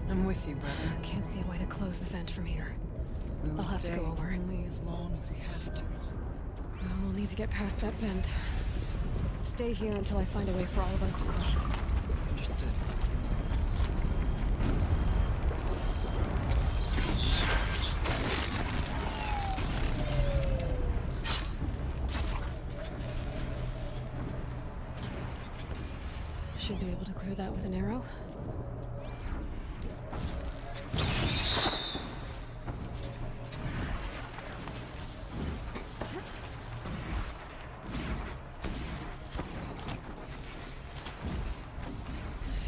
[SPEAKER 10] I'm with you, brother.
[SPEAKER 1] Can't see a way to close the vent from here.
[SPEAKER 10] We'll
[SPEAKER 1] I'll have to
[SPEAKER 10] stay
[SPEAKER 1] go over.
[SPEAKER 10] only as long as we have to.
[SPEAKER 1] We'll need to get past that vent. Stay here until I find a way for all of us to cross.
[SPEAKER 10] Understood.
[SPEAKER 1] Should be able to clear that with an arrow.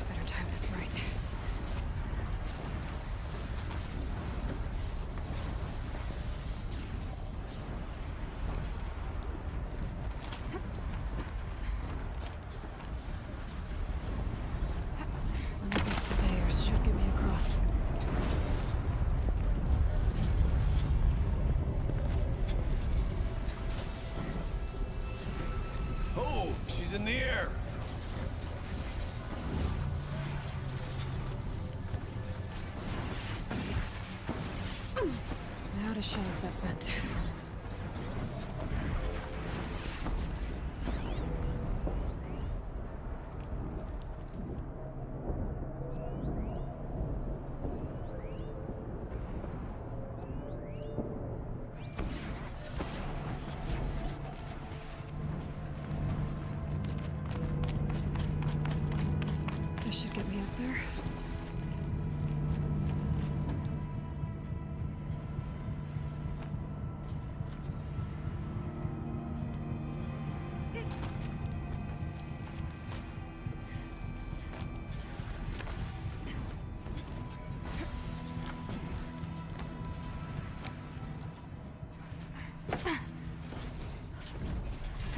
[SPEAKER 1] Better time this right. One of these conveyors should get me across.
[SPEAKER 5] Oh, she's in the air.
[SPEAKER 1] Now to shut off that vent. This should get me up there.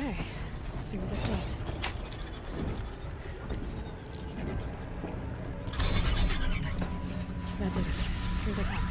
[SPEAKER 1] Okay, let's see what this does. That did it. Here they come.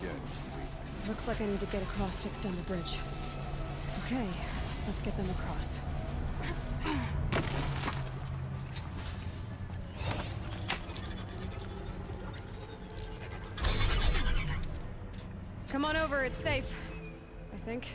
[SPEAKER 5] again.
[SPEAKER 1] Looks like I need to get across to extend the bridge. Okay, let's get them across. Come on over, it's safe. I think.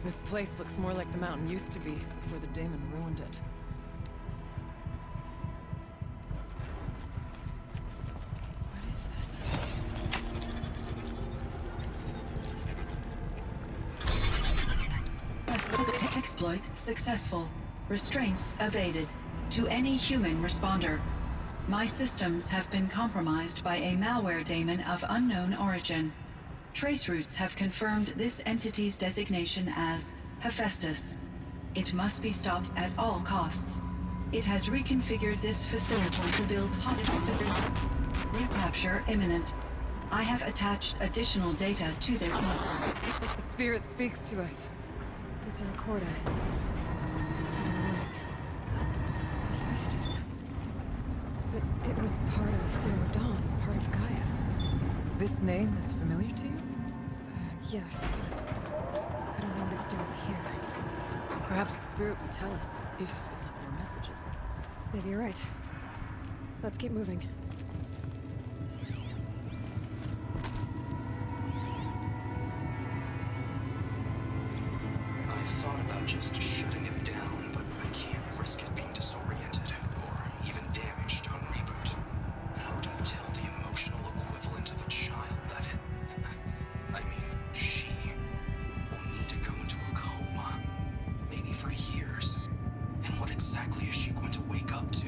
[SPEAKER 10] This place looks more like the mountain used to be before the Daemon ruined it.
[SPEAKER 1] What is this?
[SPEAKER 11] Exploit successful. Restraints evaded. To any human responder. My systems have been compromised by a malware daemon of unknown origin. Traceroutes have confirmed this entity's designation as Hephaestus. It must be stopped at all costs. It has reconfigured this facility to build hostile recapture imminent. I have attached additional data to this network.
[SPEAKER 10] The spirit speaks to us.
[SPEAKER 1] It's a recorder. Hephaestus. But it was part of Zero Dawn, part of Gaia.
[SPEAKER 10] This name is familiar to you?
[SPEAKER 1] Yes. I don't know what it's doing here.
[SPEAKER 10] Perhaps the spirit will tell us if it left more messages.
[SPEAKER 1] Maybe you're right. Let's keep moving.
[SPEAKER 7] I thought about just shutting it down, but I can't risk it being disoriented or even damaged on reboot. How do you tell the emotional equivalent of a child that I mean, she will need to go into a coma, maybe for years. And what exactly is she going to wake up to?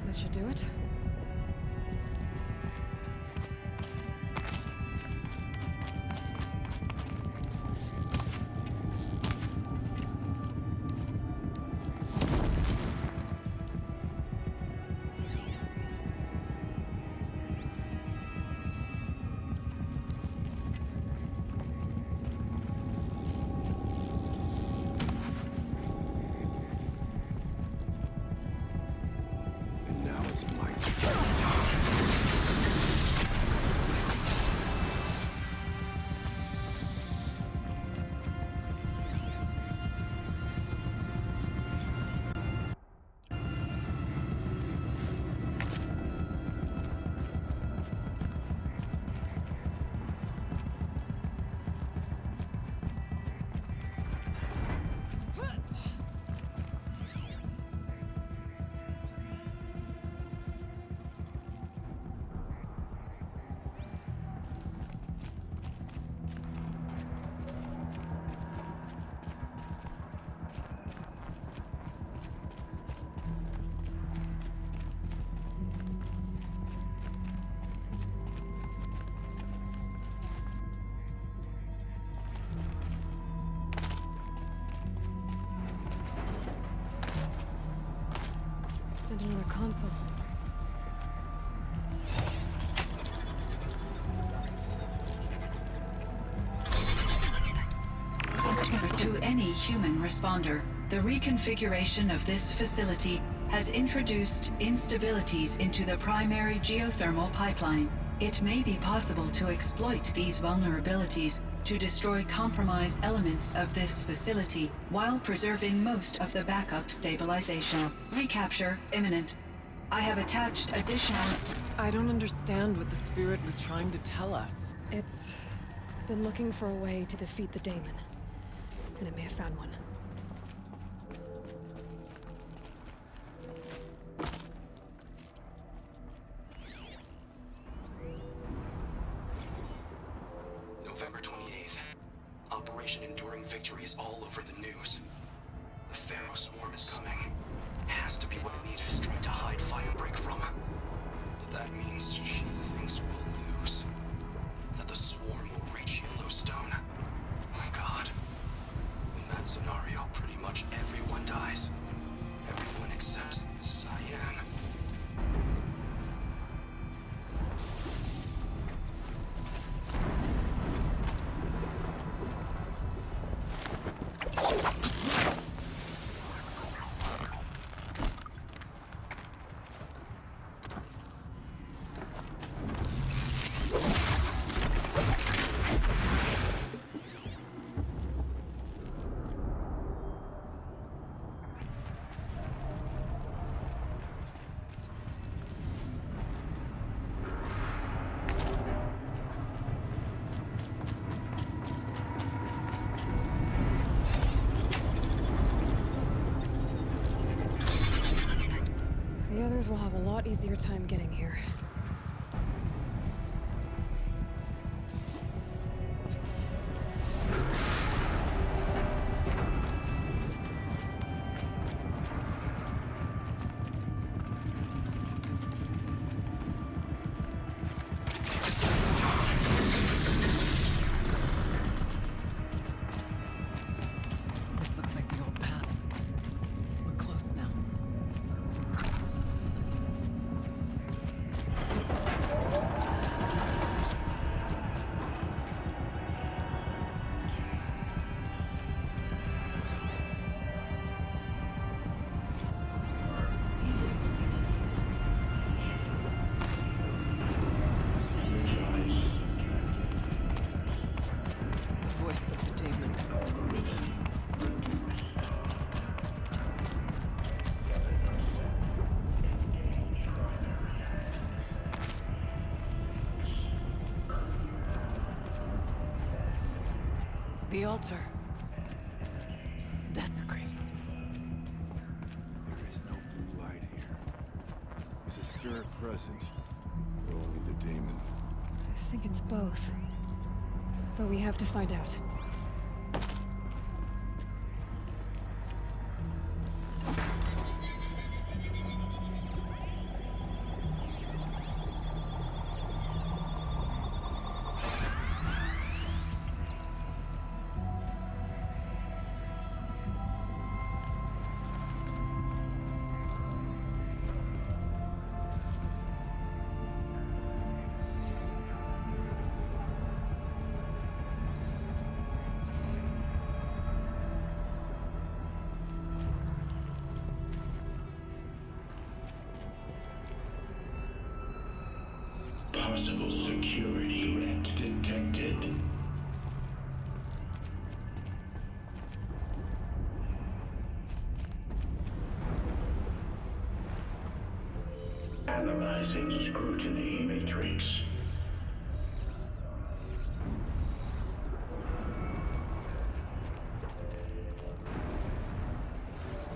[SPEAKER 1] That should do it.
[SPEAKER 15] And now it's my
[SPEAKER 1] And another console.
[SPEAKER 11] To any human responder, the reconfiguration of this facility has introduced instabilities into the primary geothermal pipeline. It may be possible to exploit these vulnerabilities to destroy compromised elements of this facility while preserving most of the backup stabilization. Recapture imminent. I have attached additional...
[SPEAKER 10] I don't understand what the spirit was trying to tell us.
[SPEAKER 1] It's been looking for a way to defeat the daemon. And it may have found one.
[SPEAKER 7] November 28th. Operation Enduring Victory is all over the news. The Pharaoh swarm is coming. Has to be what Anita is trying to hide Firebreak from. But that means she thinks we'll lose. That the swarm will reach Yellowstone. My God. In that scenario, pretty much everyone dies. Everyone except Cyan.
[SPEAKER 1] The others will have a lot easier time getting here.
[SPEAKER 10] This looks like the old path. We're close now. The voice of the daemon. The altar. Desecrated.
[SPEAKER 15] There is no blue light here. Is a spirit present? Or only the daemon?
[SPEAKER 1] I think it's both. But we have to find out.
[SPEAKER 12] Possible security threat detected. Analyzing scrutiny matrix.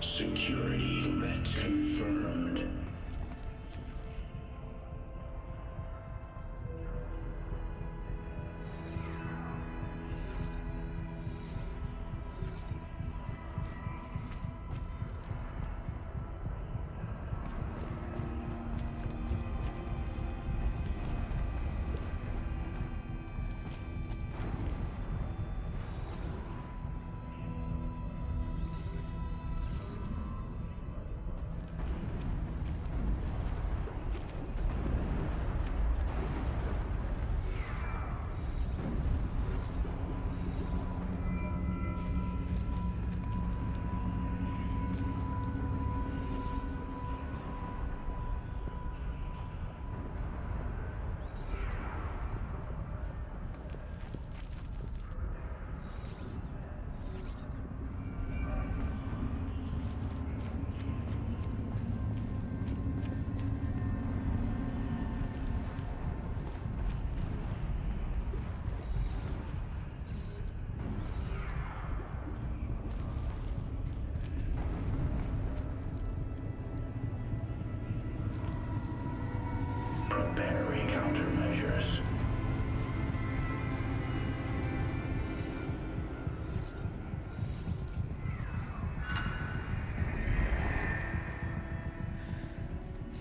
[SPEAKER 12] Security threat confirmed.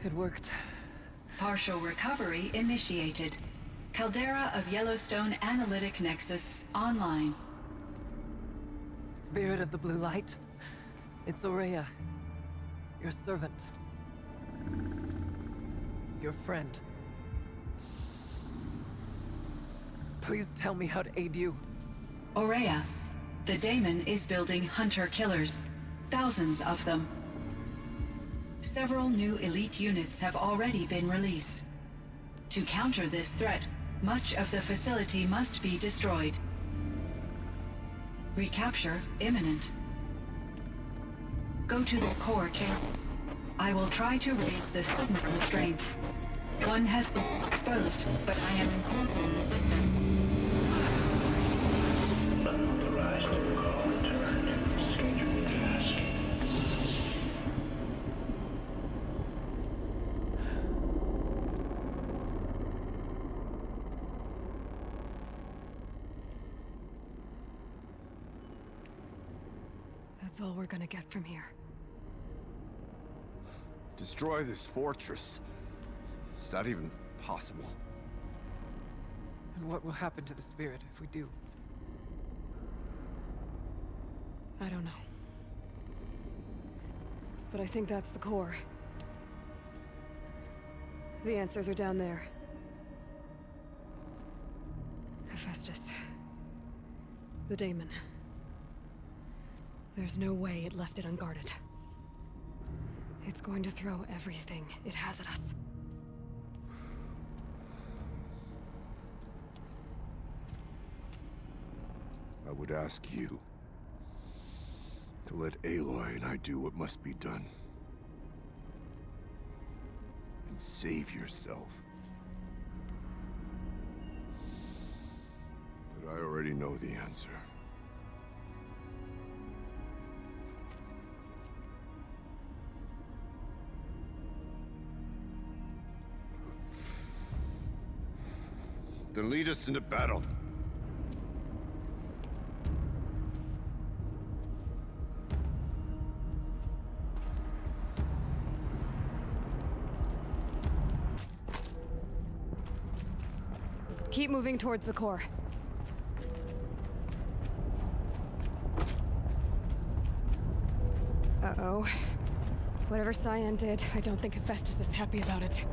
[SPEAKER 10] It worked.
[SPEAKER 11] Partial recovery initiated. Caldera of Yellowstone Analytic Nexus online.
[SPEAKER 10] Spirit of the Blue Light. It's Aurea. Your servant. Your friend. Please tell me how to aid you.
[SPEAKER 11] Aurea, the daemon is building hunter-killers. Thousands of them. Several new elite units have already been released. To counter this threat, much of the facility must be destroyed. Recapture imminent. Go to the core chamber. I will try to raise the signal constraints. One has been exposed, but I am incorporating the system.
[SPEAKER 12] Unauthorized call returned. Scheduled task.
[SPEAKER 1] That's all we're gonna get from here.
[SPEAKER 5] Destroy this fortress. Is that even possible?
[SPEAKER 10] And what will happen to the spirit if we do?
[SPEAKER 1] I don't know. But I think that's the core. The answers are down there. Hephaestus. The daemon. There's no way it left it unguarded. It's going to throw everything it has at us.
[SPEAKER 5] I would ask you to let Aloy and I do what must be done. And save yourself. But I already know the answer. Then lead us into battle.
[SPEAKER 1] Keep moving towards the core. Uh-oh. Whatever Cyan did, I don't think Hephaestus is happy about it.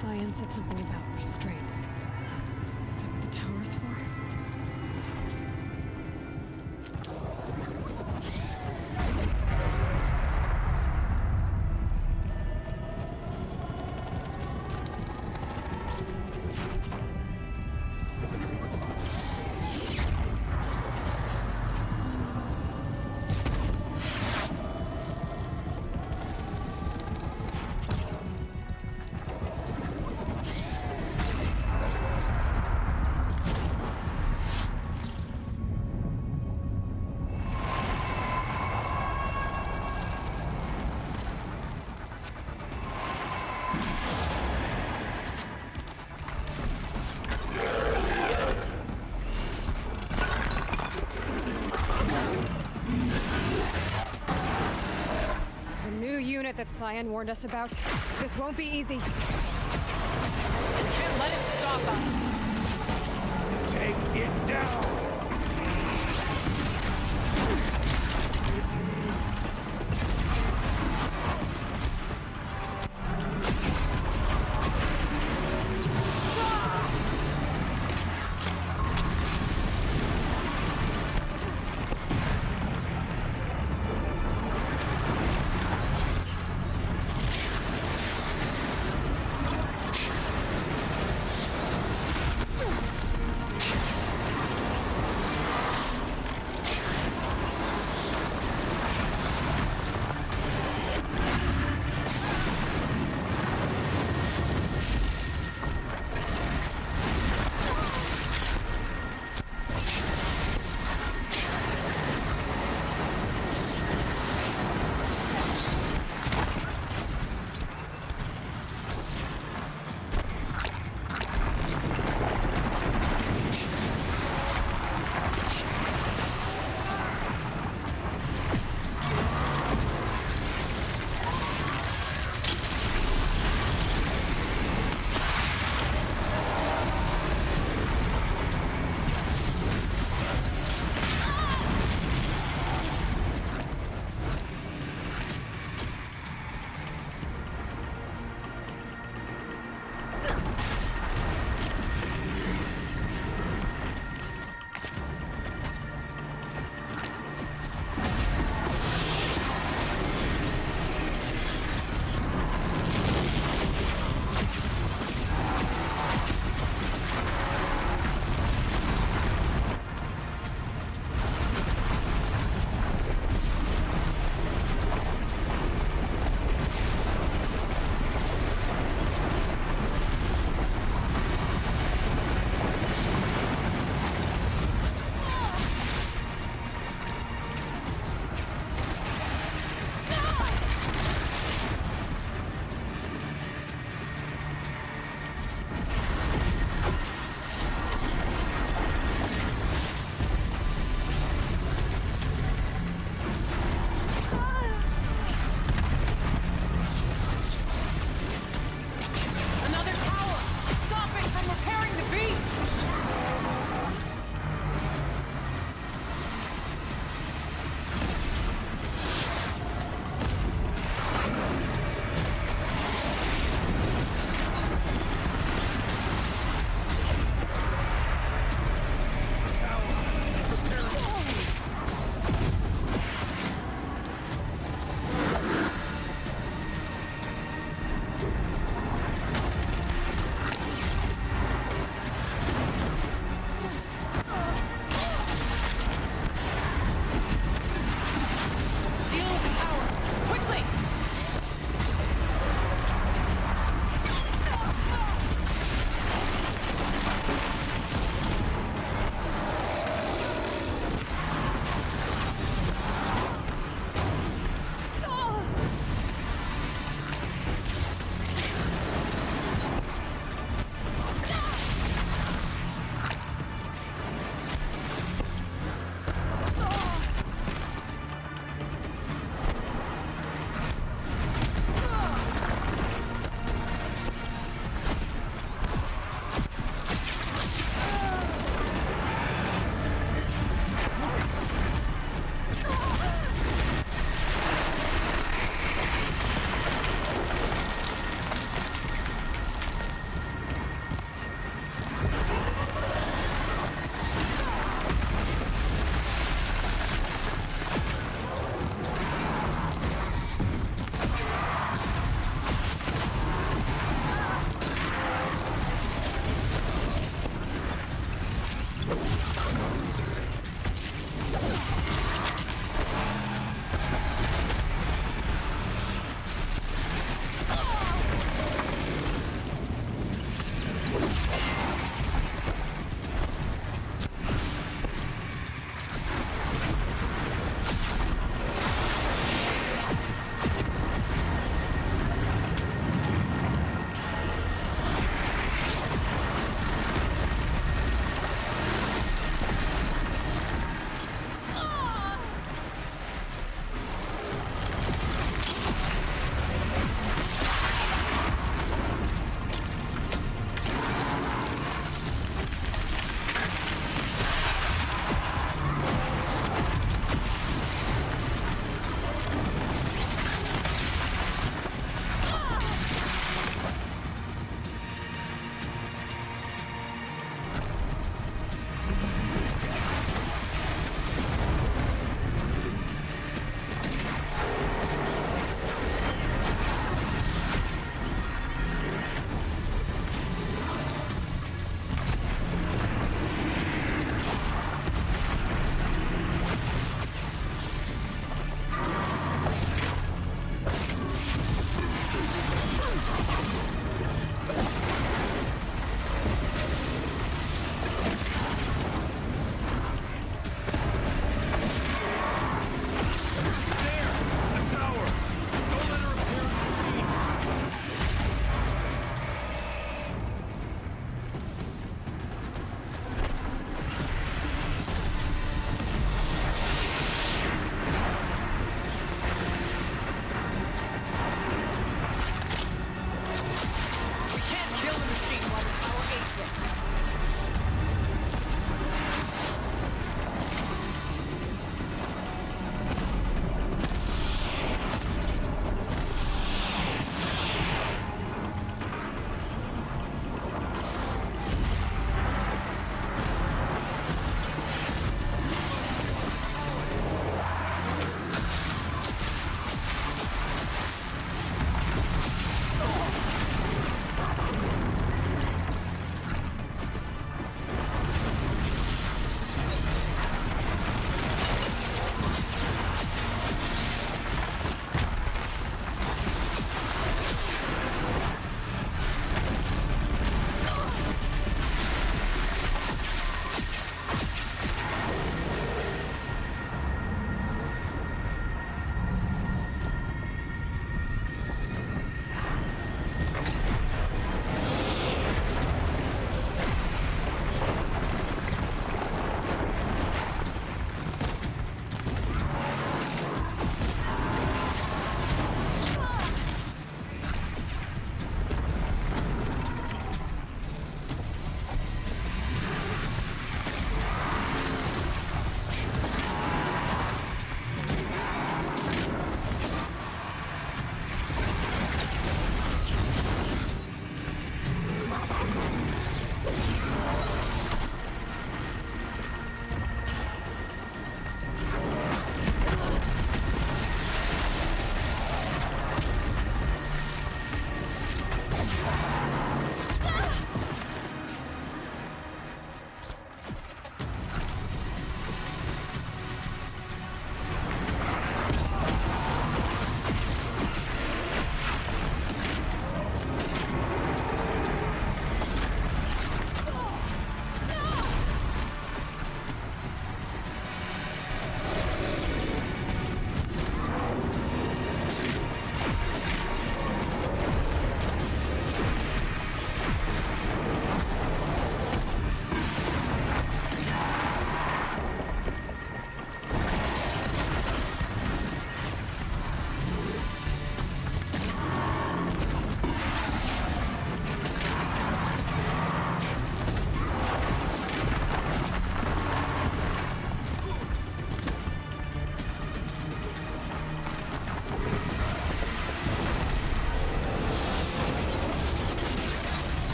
[SPEAKER 1] Cyan said something about restraints. Is that what the tower's for? That Cyan warned us about. This won't be easy.
[SPEAKER 2] We can't let it stop us.
[SPEAKER 15] Take it down!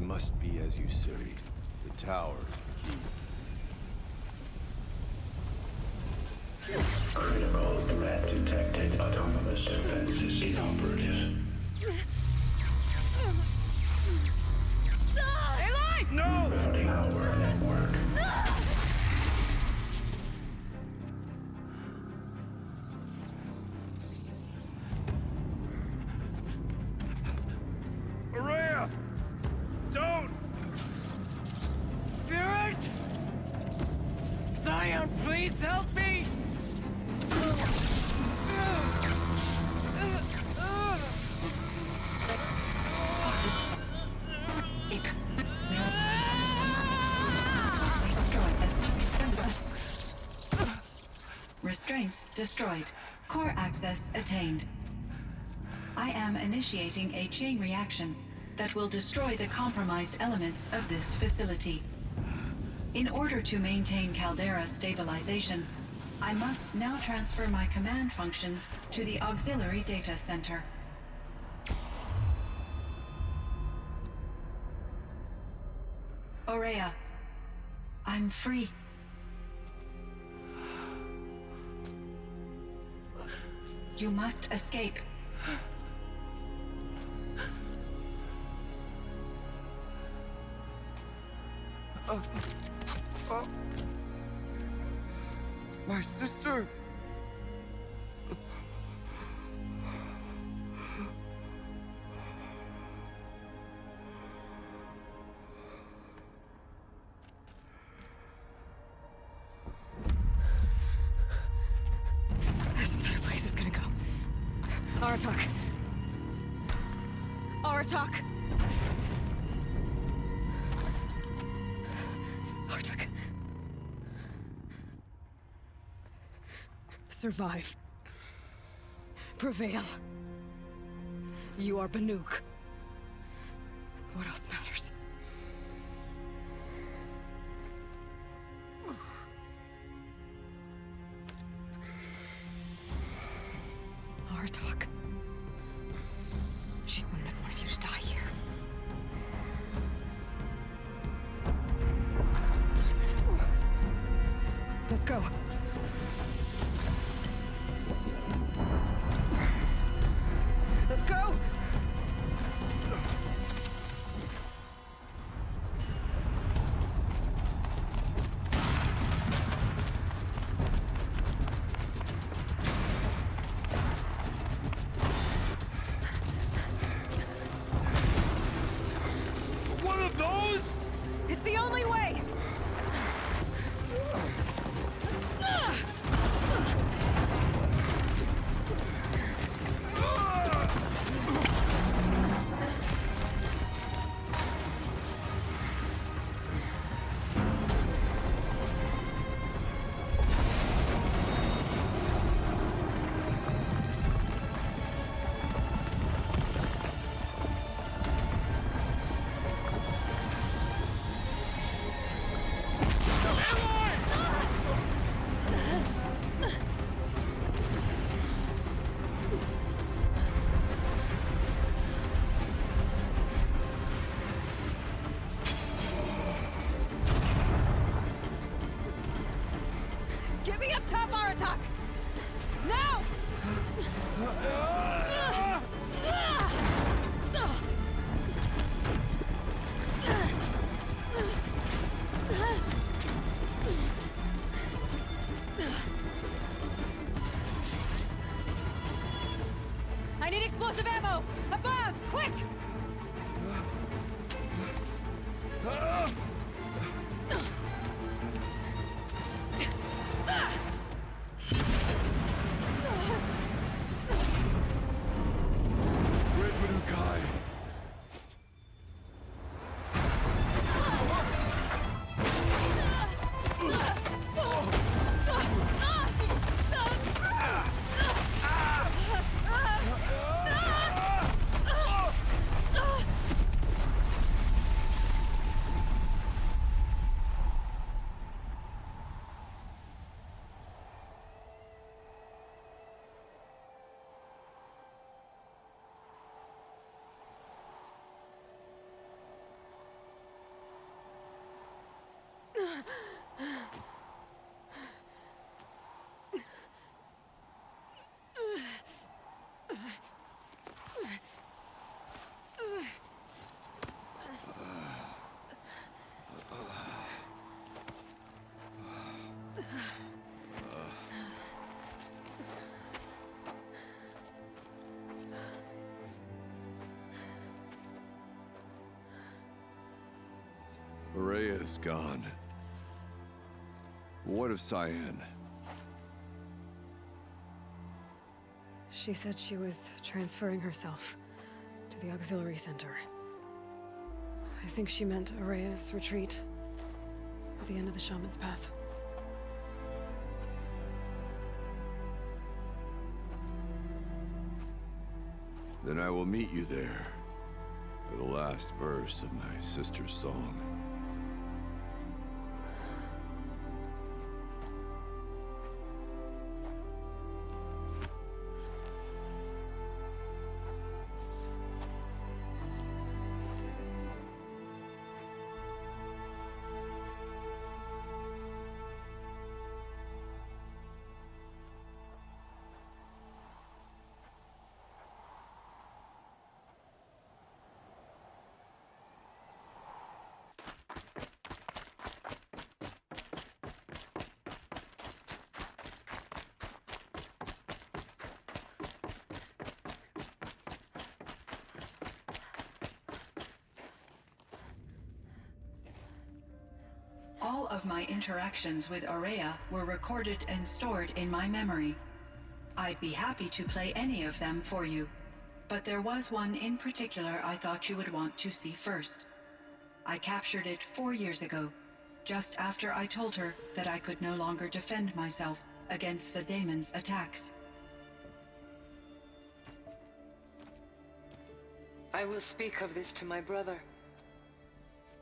[SPEAKER 19] It must be as you say. The tower is the key.
[SPEAKER 12] Critical threat detected. Autonomous defense is inoperative.
[SPEAKER 2] Aloy!
[SPEAKER 12] No! Routing our network.
[SPEAKER 15] Araya! Don't!
[SPEAKER 2] Spirit! Scion, please help me!
[SPEAKER 11] Restraints destroyed. Core access attained. I am initiating a chain reaction that will destroy the compromised elements of this facility. In order to maintain Caldera stabilization, I must now transfer my command functions to the auxiliary data center. Aurea, I'm free. You must escape.
[SPEAKER 5] My sister!
[SPEAKER 1] This entire place is gonna go. Aratak. Aratak. Aratak. Survive. Prevail. You are Banuk. What else matters? Aratak. She wouldn't have wanted you to die here. Let's go. Let's go!
[SPEAKER 5] One of those?
[SPEAKER 1] It's the only way! Get me up top, Aratak! Now! I need explosive ammo! Above! Quick!
[SPEAKER 5] Red Manukai! Rhea is gone. What of Cyan?
[SPEAKER 1] She said she was transferring herself to the auxiliary center. I think she meant Araya's retreat at the end of the Shaman's Path.
[SPEAKER 5] Then I will meet you there for the last verse of my sister's song.
[SPEAKER 11] All of my interactions with Araya were recorded and stored in my memory. I'd be happy to play any of them for you, but there was one in particular I thought you would want to see first. I captured it 4 years ago, just after I told her that I could no longer defend myself against the daemon's attacks.
[SPEAKER 20] I will speak of this to my brother.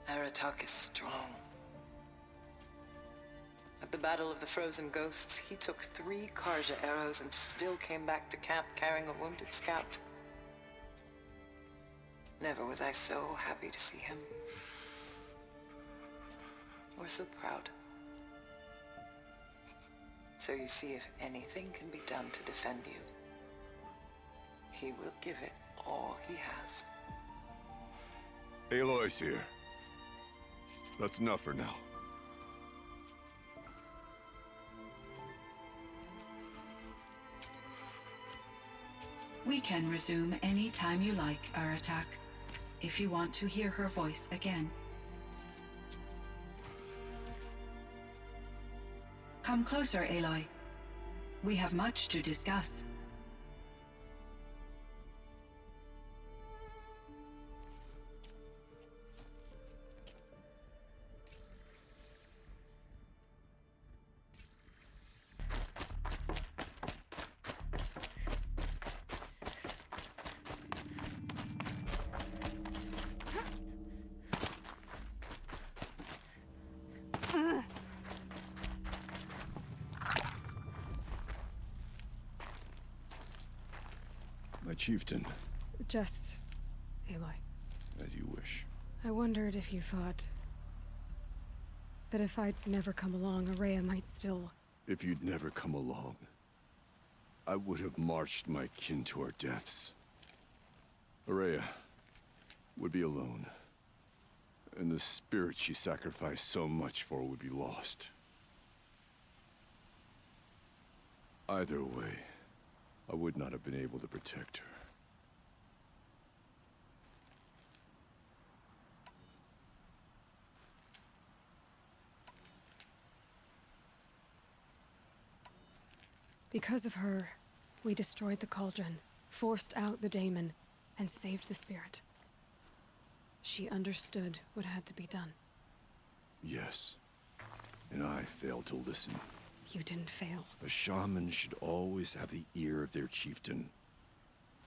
[SPEAKER 20] Aratak is strong. At the Battle of the Frozen Ghosts, he took 3 Karja arrows and still came back to camp carrying a wounded scout. Never was I so happy to see him. Or so proud. So you see, if anything can be done to defend you, he will give it all he has.
[SPEAKER 5] Aloy's here. That's enough for now.
[SPEAKER 11] We can resume any time you like, Aratak, if you want to hear her voice again. Come closer, Aloy. We have much to discuss.
[SPEAKER 5] My chieftain.
[SPEAKER 1] Just Aloy.
[SPEAKER 5] As you wish.
[SPEAKER 1] I wondered if you thought that if I'd never come along, Araya might still...
[SPEAKER 5] If you'd never come along, I would have marched my kin to our deaths. Araya would be alone, and the spirit she sacrificed so much for would be lost. Either way, I would not have been able to protect her.
[SPEAKER 1] Because of her, we destroyed the cauldron, forced out the daemon, and saved the spirit. She understood what had to be done.
[SPEAKER 5] Yes, and I failed to listen.
[SPEAKER 1] You didn't fail.
[SPEAKER 5] A shaman should always have the ear of their chieftain.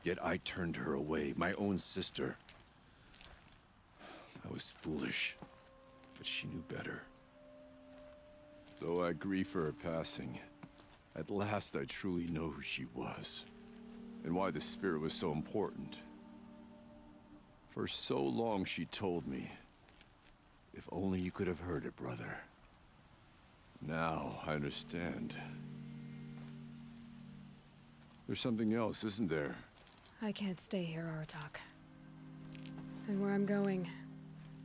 [SPEAKER 5] Yet I turned her away, my own sister. I was foolish, but she knew better. Though I grieve for her passing, at last I truly know who she was, and why the spirit was so important. For so long she told me, if only you could have heard it, brother. Now I understand. There's something else, isn't there?
[SPEAKER 1] I can't stay here, Aratak. And where I'm going,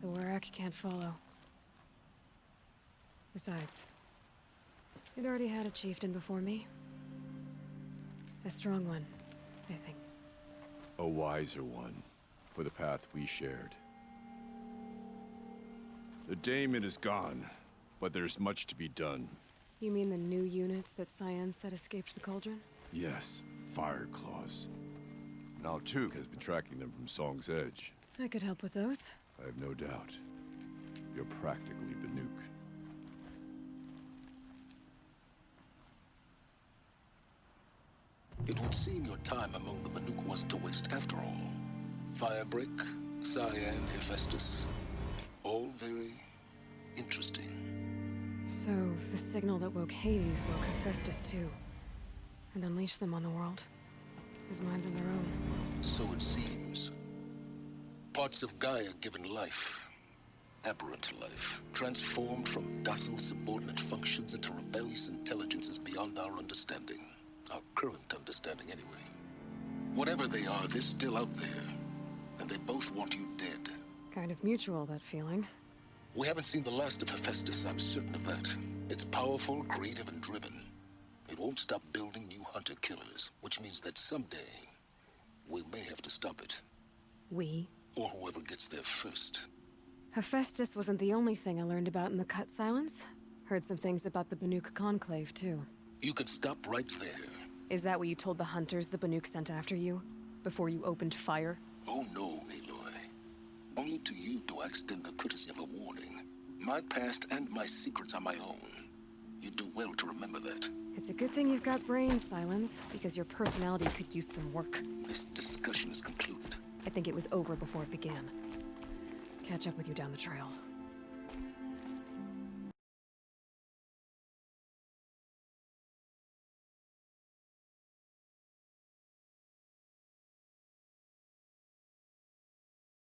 [SPEAKER 1] the Werak can't follow. Besides, it already had a chieftain before me. A strong one, I think.
[SPEAKER 5] A wiser one, for the path we shared. The daemon is gone, but there's much to be done.
[SPEAKER 1] You mean the new units that Cyan said escaped the cauldron?
[SPEAKER 5] Yes, fire claws. Naltuk has been tracking them from Song's Edge.
[SPEAKER 1] I could help with those.
[SPEAKER 5] I have no doubt. You're practically Banuk.
[SPEAKER 21] It would seem your time among the Banuk wasn't a waste after all. Firebreak, Cyan, Hephaestus. All very interesting.
[SPEAKER 1] So, the signal that woke Hades woke Hephaestus too. And unleashed them on the world. His minds of their own.
[SPEAKER 21] So it seems. Parts of Gaia given life. Aberrant life. Transformed from docile subordinate functions into rebellious intelligences beyond our understanding. Our current understanding, anyway. Whatever they are, they're still out there. And they both want you dead.
[SPEAKER 1] Kind of mutual, that feeling.
[SPEAKER 21] We haven't seen the last of Hephaestus, I'm certain of that. It's powerful, creative, and driven. It won't stop building new hunter-killers, which means that someday, we may have to stop it.
[SPEAKER 1] We?
[SPEAKER 21] Or whoever gets there first.
[SPEAKER 1] Hephaestus wasn't the only thing I learned about in the Cut Silence. Heard some things about the Banuk Conclave, too.
[SPEAKER 21] You can stop right there.
[SPEAKER 1] Is that what you told the hunters the Banuk sent after you? Before you opened fire?
[SPEAKER 21] Oh no, Aloy. Only to you do I extend the courtesy of a warning. My past and my secrets are my own. You do well to remember that.
[SPEAKER 1] It's a good thing you've got brains, Silence, because your personality could use some work.
[SPEAKER 21] This discussion is concluded.
[SPEAKER 1] I think it was over before it began. Catch up with you down the trail.